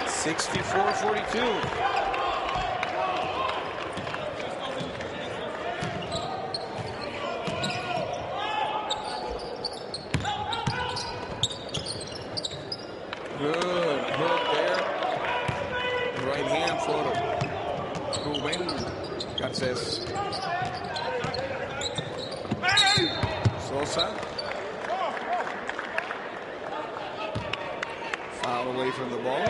64-42. Good hook there. Right hand for Ruben Garces. Sosa. Foul away from the ball.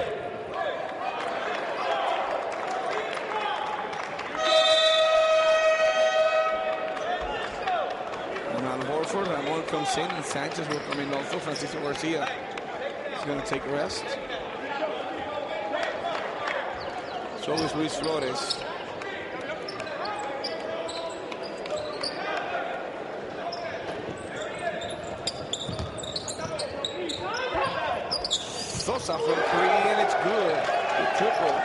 And on Horford, Ramon comes in, and Sanchez will come in also. Francisco Garcia is going to take a rest. So is Luis Flores. Sosa for three, and it's good. The triple.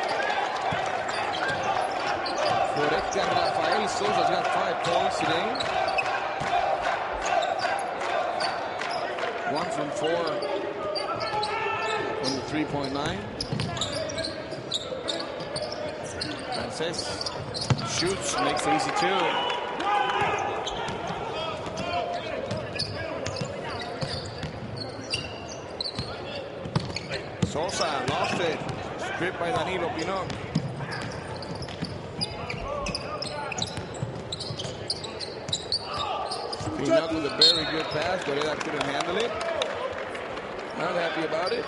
For Edgar Rafael Sosa's got 5 points today. 1 from 4 from the 3-point line. Frances shoots, makes it easy too. Sosa lost it. Stripped by Danilo Pinot. Pinot with a very good pass. Guerrera couldn't handle it. Not happy about it.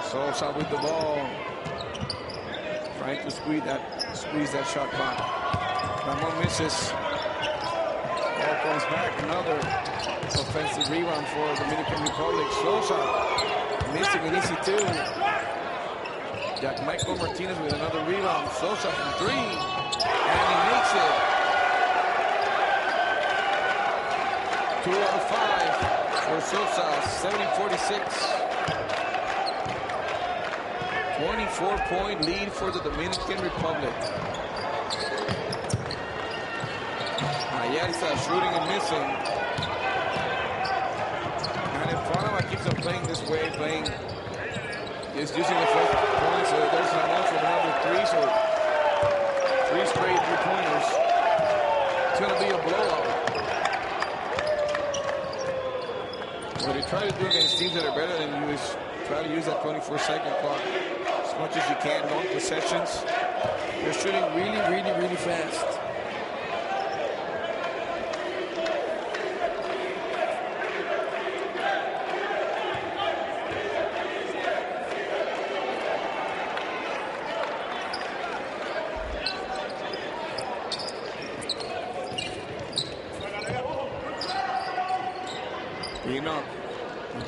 Sosa with the ball. Trying to squeeze that shot clock. Ramon misses. Ball comes back. Another offensive rebound for Dominican Republic. Sosa missing an easy two. Michael Martinez with another rebound. Sosa from 3. And he makes it. 2 out of 5 for for Sosa, 70-46. 24-point lead for the Dominican Republic. Ayarza shooting and missing. And if Panama keeps on playing this way, is using the first point, so there's an offer of another three, so 3 straight 3-pointers. It's going to be a blowout. What you try to do against teams that are better than you is try to use that 24-second clock as much as you can, long possessions. They're shooting really fast.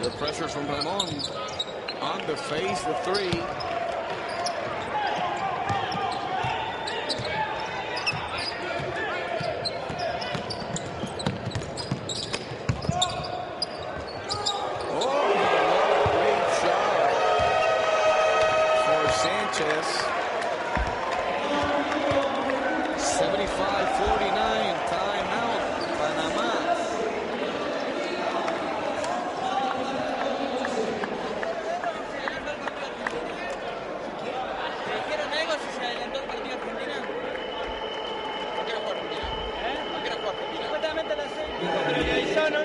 The pressure from Ramon on the face, the three. Oh, great shot for Sanchez. 75-49, timeout, Panama.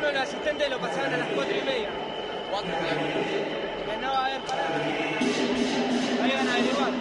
No, el asistente lo pasaban a las 4:30. 4:30. Que no va a haber parada. Ahí van a averiguar.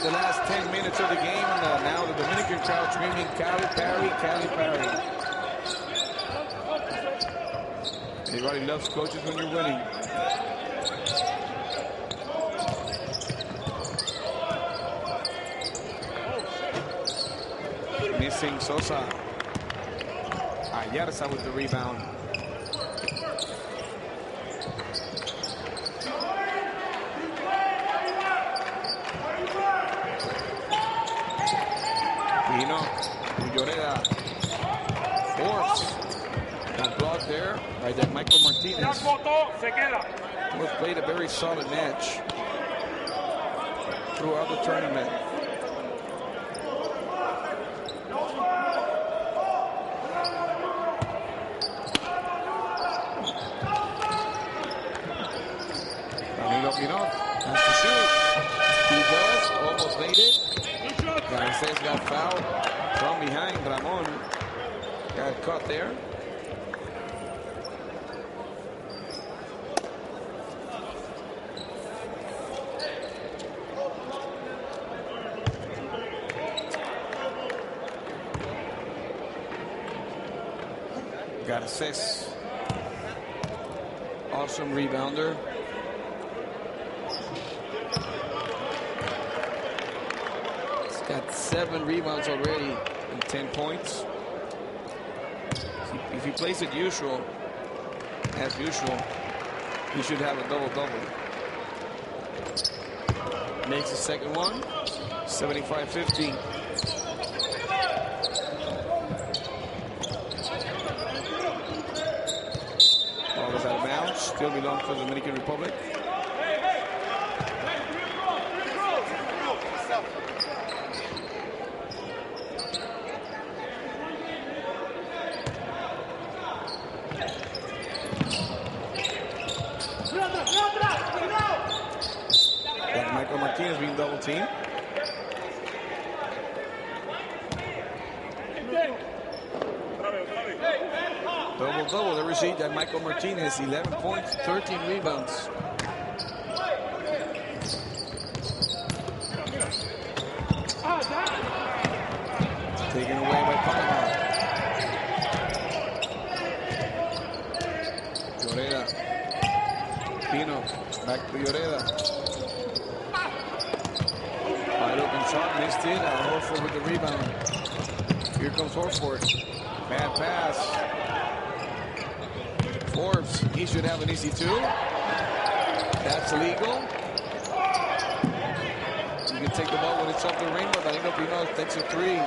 The last 10 minutes of the game, and now the Dominican crowd screaming, Cali Parry, Cali Parry. Everybody loves coaches when you're winning. Missing Sosa. Ayarza with the rebound. Force. That block there by that Michael Martinez. Was played a very solid match throughout the tournament. Danilo Pinot has to shoot. He does, almost made it. Garces got fouled from behind. Ramon got caught there. Garces, awesome rebounder. He's got 7 rebounds already and 10 points. If he plays it as usual, he should have a double-double. Makes the second one, 75-50. Ball is out of bounds, still belongs to the Dominican Republic. Martinez being double teamed. Double-double. They received that Michael Martinez, 11 points, 13 rebounds. Taken away by Panama. Lloreda. Pino. Back to Lloreda. Wide open shot, missed it. Horford with the rebound. Here comes Horford. Bad pass. Forbes, he should have an easy 2. That's illegal. You can take the ball when it's off the ring, but Danilo Pino takes a 3.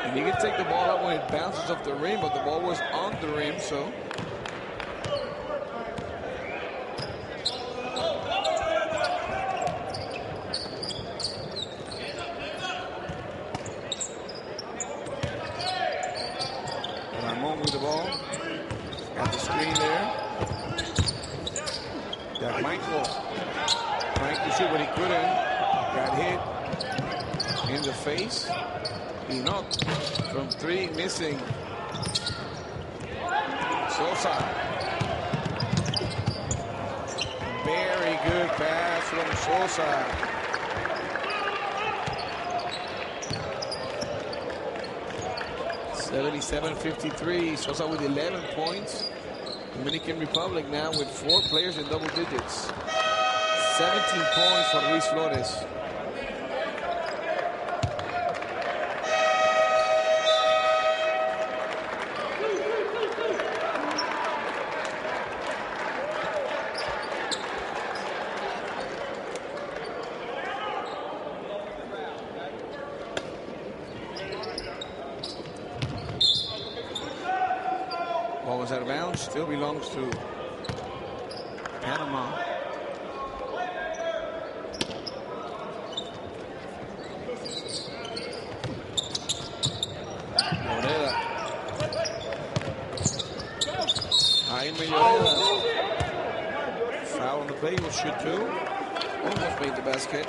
And you can take the ball out when it bounces off the rim, but the ball was on the rim, so. With the ball, got the screen there. Got Michael trying to shoot, but he couldn't. Got hit in the face. He knocked from 3, missing. Sosa. Very good pass from Sosa. $77-53. Sosa with 11 points. Dominican Republic now with 4 players in double digits. 17 points for Luis Flores. Ball was out of bounds, still belongs to Panama. Lloreda. Jaime Lloreda. Foul on the play, will shoot 2. Almost made the basket.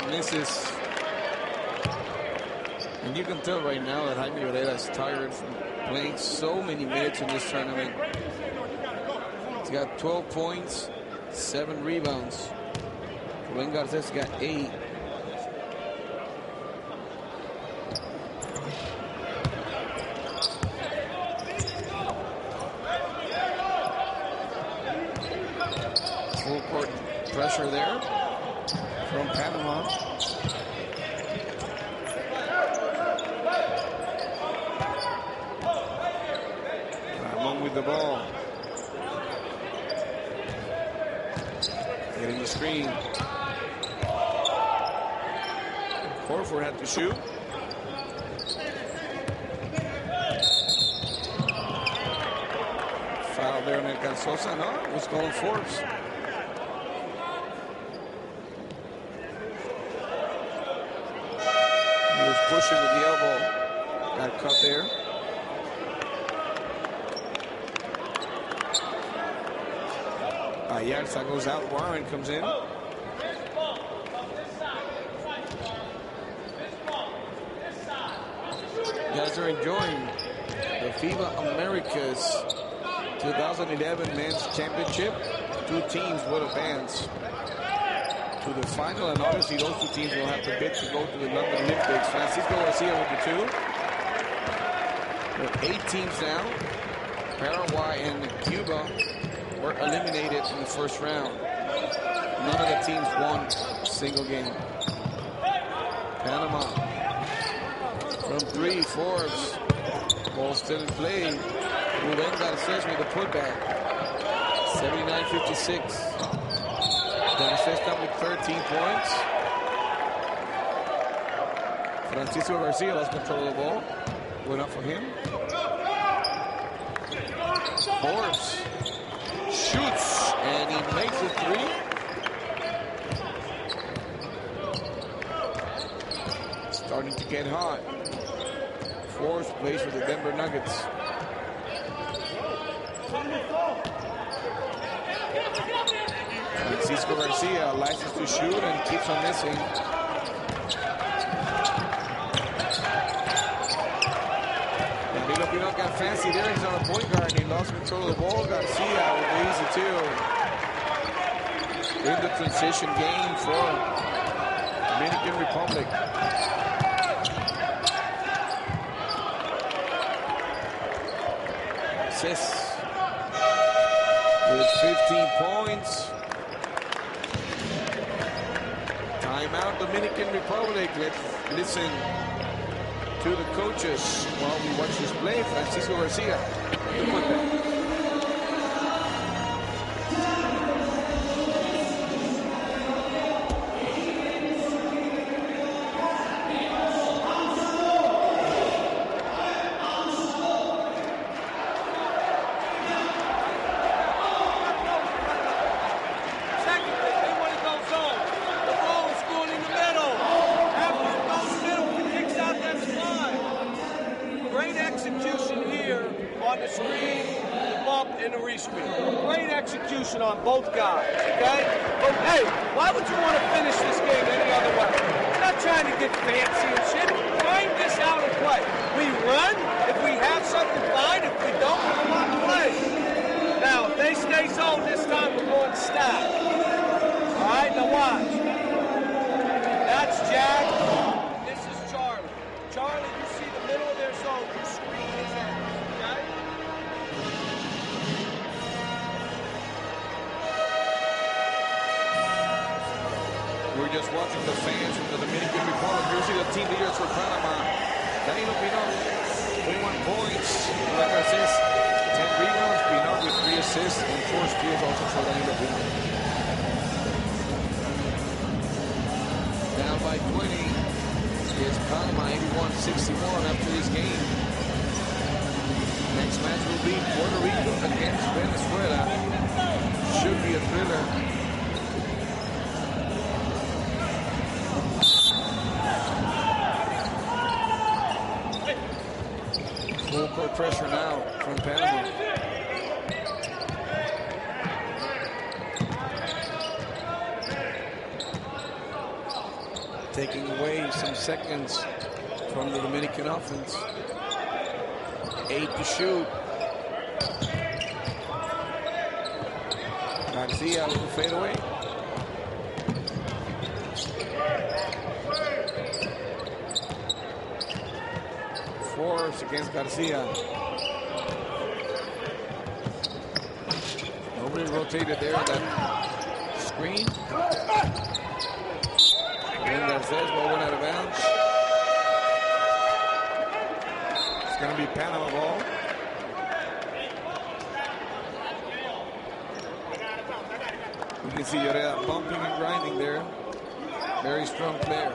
Misses. And you can tell right now that Jaime Lloreda is tired from playing so many minutes in this tournament. He's got 12 points, 7 rebounds. Rubén Garces got 8. Full court pressure there from Panama. Ramon with the ball. screen. Horford had to shoot. Foul there on El Cansosa. No, it was going Forbes. He was pushing with the elbow. Got cut there. Ayarza goes out. Warren comes in. You guys are enjoying the FIBA Americas 2011 Men's Championship. 2 teams will advance to the final, and obviously those 2 teams will have to bid to go to the London Olympics. Francisco Garcia with the 2. With 8 teams now. Paraguay and Cuba were eliminated in the first round. None of the teams won a single game. Panama from 3, Forbes. Ball still in play. Ruben Garces with the putback. 79-56. Garces up with 13 points. Francisco Garcia lost control of the ball. Went up for him. Forbes shoots, and he makes a 3. Starting to get hot. Forbes plays for the Denver Nuggets. Francisco Garcia, license to shoot, and keeps on missing. Danilo Pinot got fancy there. He's on a point guard. He lost control of the ball. Garcia with the easy 2. In the transition game for Dominican Republic. Garces with 15 points. Timeout, Dominican Republic. Let's listen to the coaches while we watch this play. Francisco Garcia, the putback. On both guys, okay? But hey, why would you want to finish this game any other way? We're not trying to get fancy and shit. Find this out and play. We run. If we have something, fine. If we don't, we go on to play. Now, if they stay zone this time, we're going to stack. All right, now watch. That's Jack. This is Charlie. Charlie, you see the middle of their zone. You screen his end, okay? We're just watching the fans from the Dominican Republic. You see the team leaders for Panama. Danilo Pinot, 21 points. Like I said, 10 rebounds. Pinot with 3 assists and 4 steals also for Danilo Pinot. Down by 20 is Panama, 81-61 after this game. Next match will be Puerto Rico against Venezuela. Should be a thriller. Full court pressure now from Panama. Taking away some seconds from the Dominican offense. 8 to shoot. Garcia with the fadeaway. Forbes against Garcia. Nobody rotated there on that screen. And Garces ball went out of bounds. It's going to be Panama ball. We can see Lloreda bumping and grinding there. Very strong player.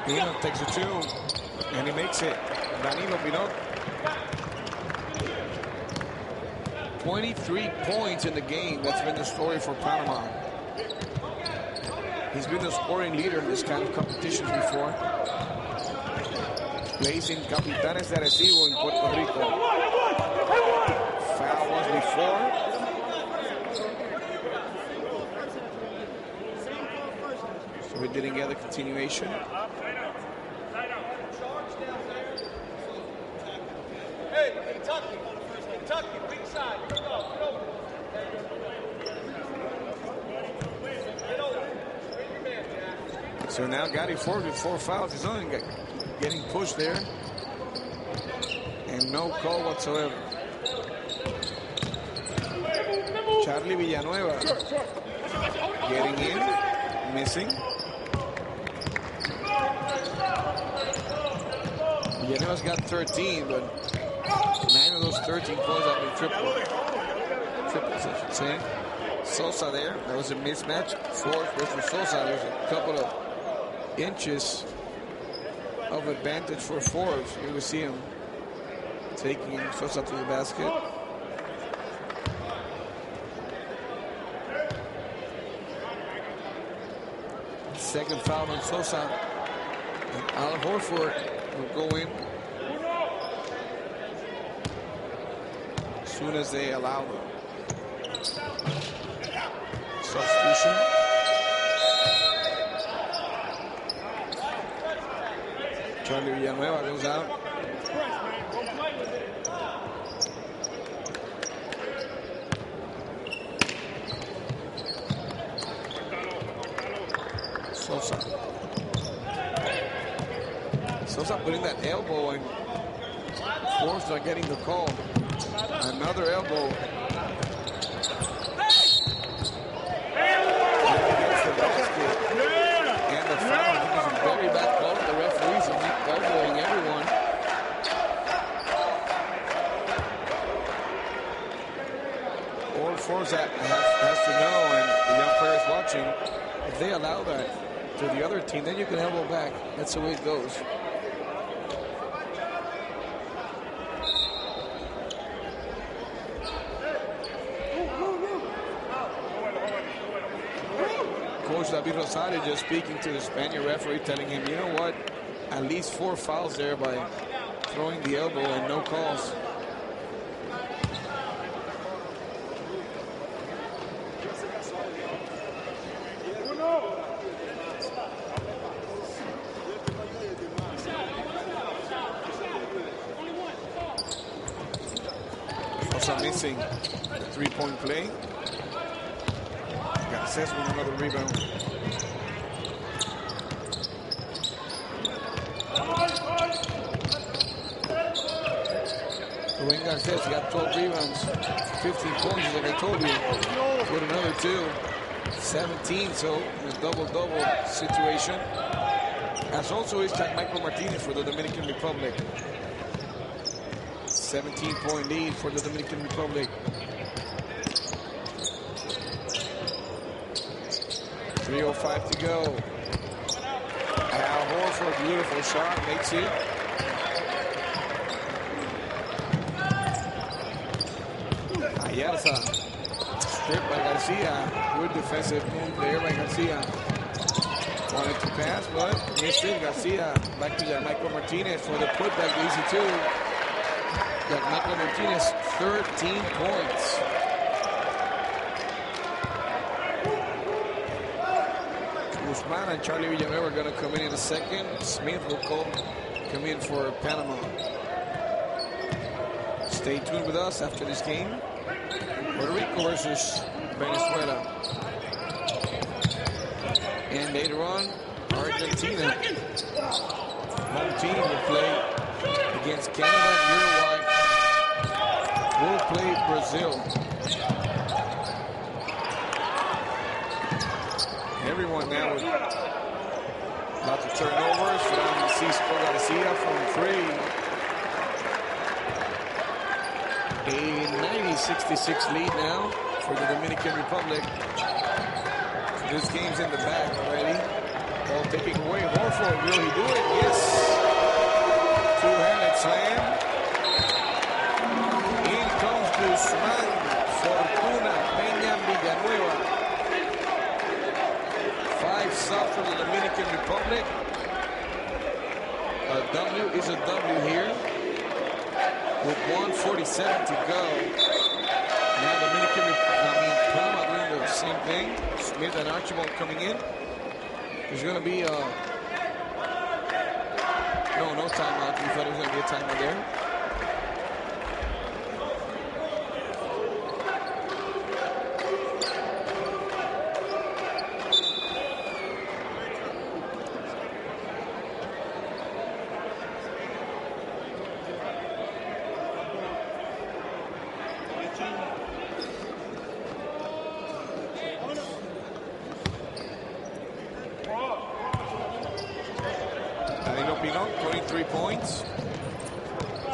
Pino takes a two, and he makes it. Danilo Pino. 23 points in the game. That's been the story for Panama. He's been the scoring leader in this kind of competitions before. Plays in Capitanes de Arecibo in Puerto Rico. Foul was before. So we didn't get a continuation. Hey, Kentucky, big side. Here we go. So now Gotti Ford with 4 fouls. He's only getting pushed there. And no call whatsoever. Charlie Villanueva getting in, missing. Villanueva's got 13, but 9 of those 13 points have been triples, I should say. Sosa there, that was a mismatch. Ford versus Sosa. There's a couple of inches of advantage for Forbes. Here we see him taking Sosa to the basket. Second foul on Sosa. And Al Horford will go in as soon as they allow the substitution. Charlie Villanueva goes out. Sosa putting that elbow and Forbes not getting the call. Another elbow. Against the basket. And the foul. I think it's a very bad call. The referees are elbowing everyone. All Forbes has to know, and the young players watching, if they allow that to the other team, then you can elbow back. That's the way it goes. Coach David Rosario just speaking to the Spaniard referee, telling him, you know what, at least 4 fouls there by throwing the elbow and no calls. Also missing the 3-point play. Garces with another rebound. Dwayne Garces got 12 rebounds, 15 points, like I told you. With another 2, 17, so a double-double situation. As also is Michael Martinez for the Dominican Republic. 17-point lead for the Dominican Republic. 3:05 to go. Al Horford, beautiful shot, makes it. Ayarza, stripped by Garcia. Good defensive move there by Garcia. Wanted to pass, but missed it. Garcia back to Michael Martinez for the putback, easy two. Michael Martinez, 13 points. Guzman and Charlie Villanueva are going to come in a second. Smith will come in for Panama. Stay tuned with us after this game. Puerto Rico versus Venezuela. And later on, Argentina. Home team will play against Canada and Uruguay. We'll play Brazil. Everyone now with About to turn over. Francisco Garcia from 3. A 90-66 lead now for the Dominican Republic. So this game's in the bag already. Ball taking away. Horford, will he do it? Yes. Two-handed slam. In comes Guzman, Fortuna, Peña, Villanueva. 5-0 for the Dominican Republic. A W is a W here. With 1:47 to go. Now Panama doing the same thing. Smith and Archibald coming in. There's going to be no timeout. We thought it was going to be a timeout there. Pino, 23 points.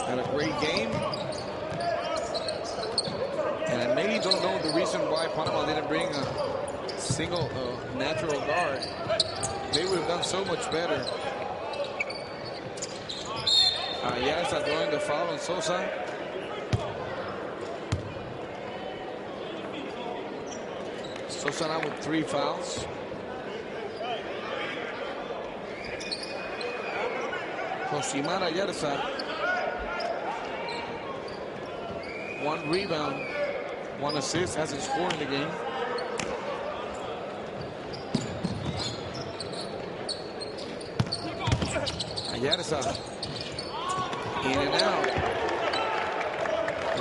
Had a great game. And I maybe don't know the reason why Panama didn't bring a single natural guard. They would have done so much better. Yes, throwing the foul on Sosa. Sosa now with 3 fouls. Josimar Ayarza, 1 rebound, 1 assist, hasn't scored in the game. Ayarza, in and out.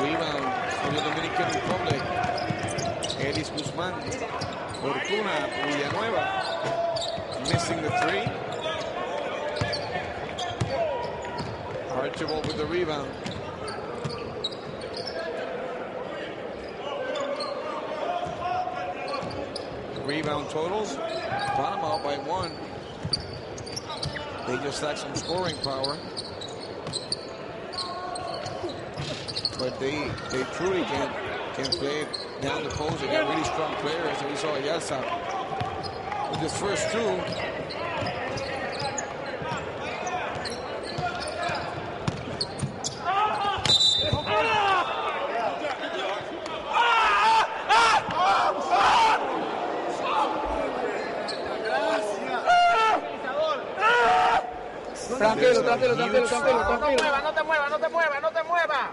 Rebound for the Dominican Republic. Elis Guzman, Fortuna, Villanueva, missing the 3. Archibald with the rebound. Rebound totals. Panama by 1. They just lack some scoring power. But they truly can play it down the post. They got really strong players. And we saw Ayarza with his first 2. Tranquilo. No te muevas.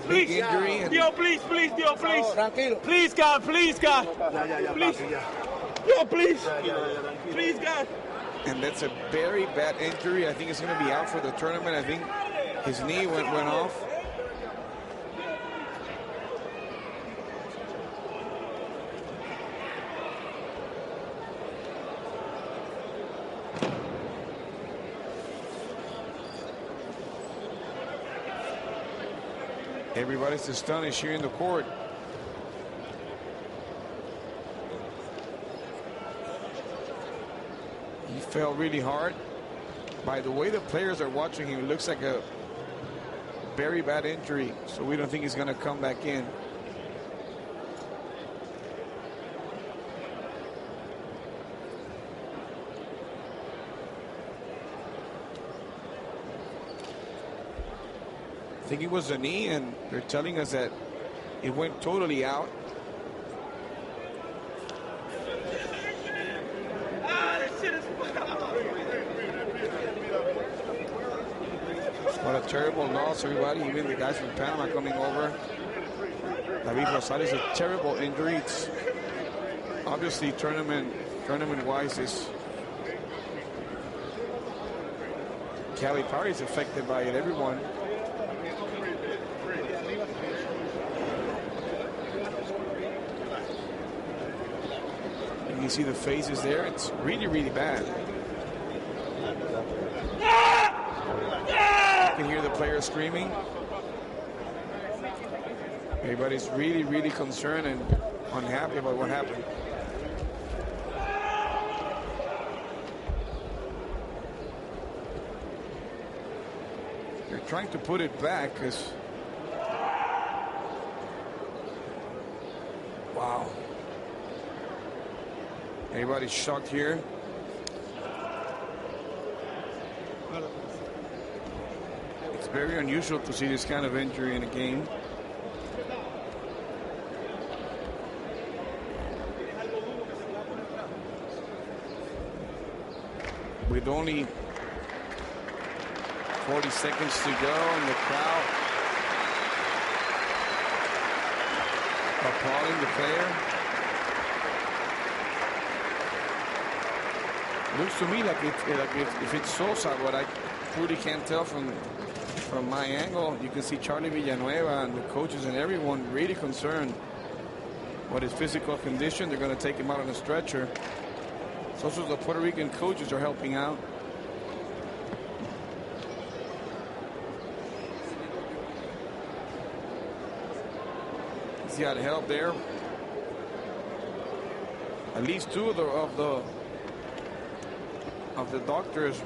Please. Dio, please. Tranquilo. Please, God. Please. Yo, please. Please, God. And that's a very bad injury. I think he's going to be out for the tournament. I think his knee went off. Everybody's astonished here in the court. He fell really hard. By the way the players are watching him, it looks like a very bad injury. So we don't think he's going to come back in. I think it was a knee, and they're telling us that it went totally out. What a terrible loss, everybody. Even the guys from Panama coming over. David Rosales, a terrible injury. It's obviously tournament-wise, this Cali Party is affected by it. Everyone. You can see the faces there. It's really, really bad. You can hear the players screaming. Everybody's really, really concerned and unhappy about what happened. They're trying to put it back because, wow. Everybody's shocked here. It's very unusual to see this kind of injury in a game. With only 40 seconds to go, and the crowd applauding the player. Looks to me like if it's Sosa, what I truly can't tell from my angle, you can see Charlie Villanueva and the coaches and everyone really concerned what his physical condition. They're going to take him out on a stretcher. So also the Puerto Rican coaches are helping out. He's got help there. At least two of the doctors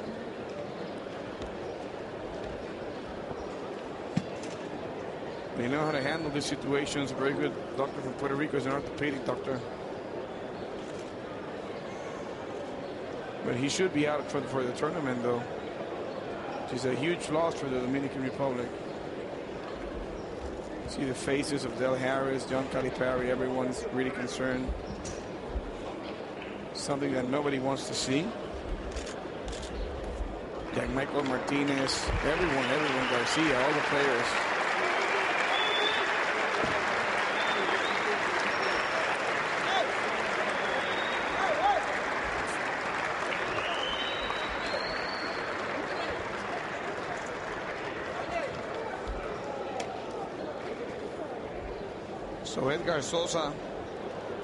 they know how to handle these situations. A very good doctor from Puerto Rico is an orthopedic doctor. But he should be out for the tournament, though. Which is a huge loss for the Dominican Republic. See the faces of Del Harris, John Calipari, everyone's really concerned. Something that nobody wants to see. Jack Michael Martinez, everyone, Garcia, all the players. So Edgar Sosa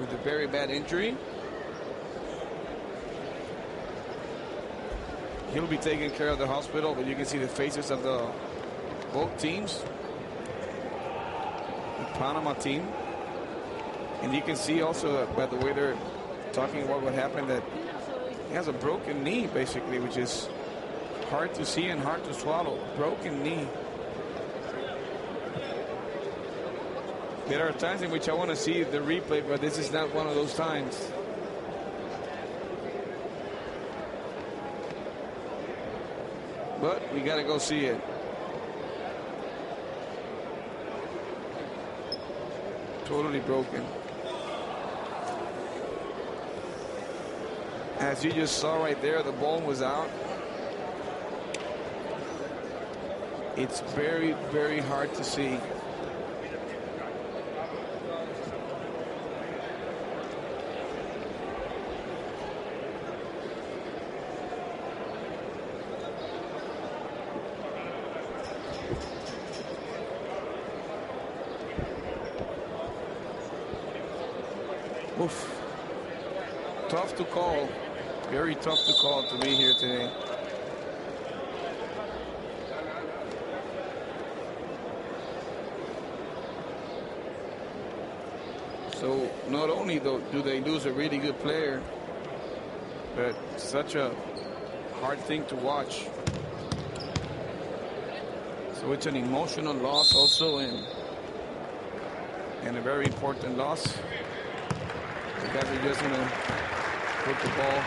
with a very bad injury. He'll be taken care of at the hospital, but you can see the faces of both teams. The Panama team. And you can see also by the way they're talking about what happened that he has a broken knee, basically, which is hard to see and hard to swallow. Broken knee. There are times in which I want to see the replay, but this is not one of those times. But we got to go see it. Totally broken. As you just saw right there, the ball was out. It's very, very hard to see. Oof. Tough to call. Very tough to call to be here today. So not only though do they lose a really good player, but such a hard thing to watch. So it's an emotional loss also, and a very important loss. The guys are just going to put the ball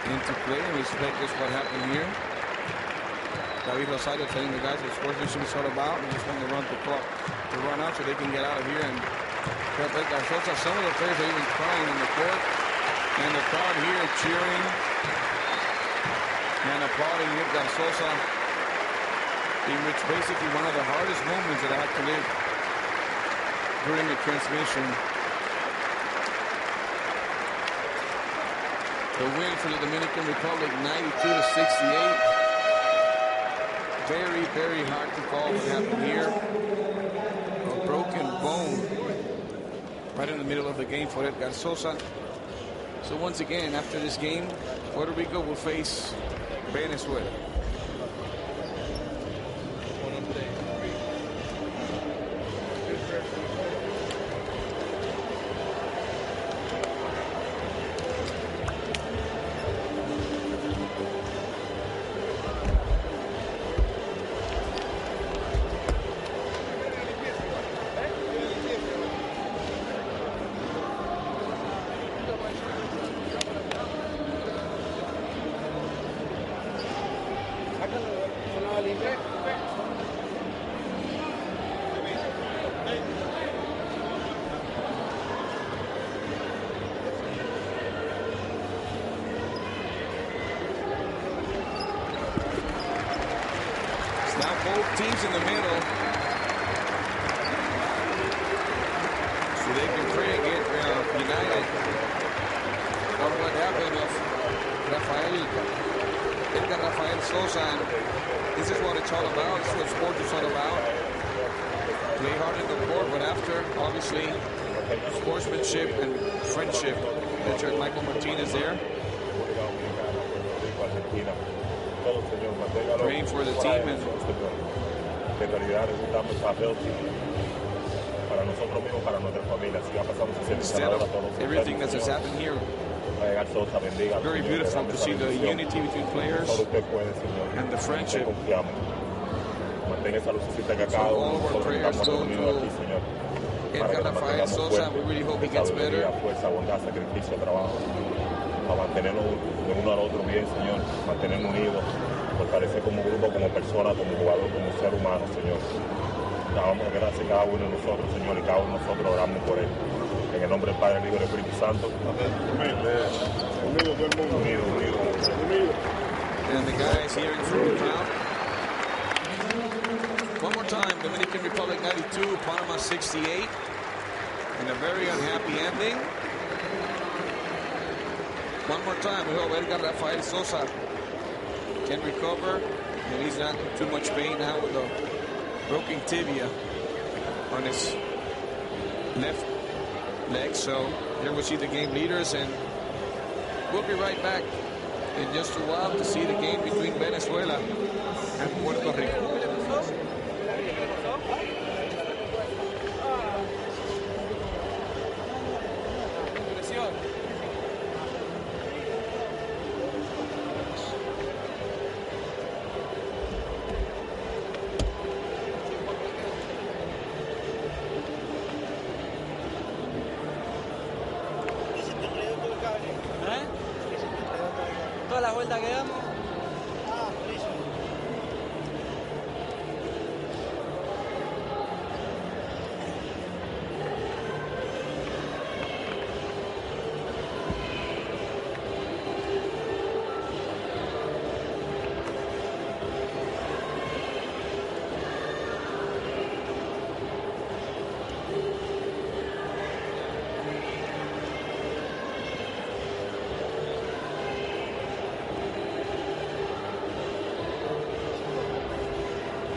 into play and respect just what happened here. David Rosario telling the guys what sportsmanship is all about. We just want to run the clock to run out so they can get out of here and help Edgar Sosa. Some of the players are even crying in the court. And the crowd here cheering and applauding Edgar Sosa, in which basically one of the hardest moments that I had to live during the transmission. The win for the Dominican Republic, 92-68. Very, very hard to call what happened here. A broken bone right in the middle of the game for Edgar Sosa. So once again, after this game, Puerto Rico will face Venezuela. Now both teams in the middle. So they can pray and get united on what happened of Edgar Rafael Sosa. And this is what it's all about. This is what sports is all about. Play hard in the court, but after, obviously, sportsmanship and friendship. Richard Michael Martinez there. Praying for the team and instead of everything that has happened here, very beautiful to see the unity between players and the friendship. So all of our prayers go to Edgar Rafael Sosa. We really hope he gets better. Mantenernos de uno al otro bien, Señor, mantenernos unidos, fortalecer como grupo, como persona, como jugador, como ser humano, Señor. Damos gracias a cada uno de nosotros, Señor, y cada uno de nosotros oramos por él. En el nombre del Padre, del Hijo y del Espíritu Santo. Amén. Unido, todo el mundo. Unido. And the guys here in front of the crowd. One more time, Dominican Republic 92, Panama 68. And a very unhappy ending. One more time, we hope Edgar Rafael Sosa can recover, and he's not in too much pain now with a broken tibia on his left leg. So here we see the game leaders, and we'll be right back in just a while to see the game between Venezuela and Puerto Rico. Toda la vuelta que damos.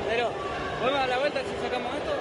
Pero, ¿podemos dar la vuelta si sacamos esto?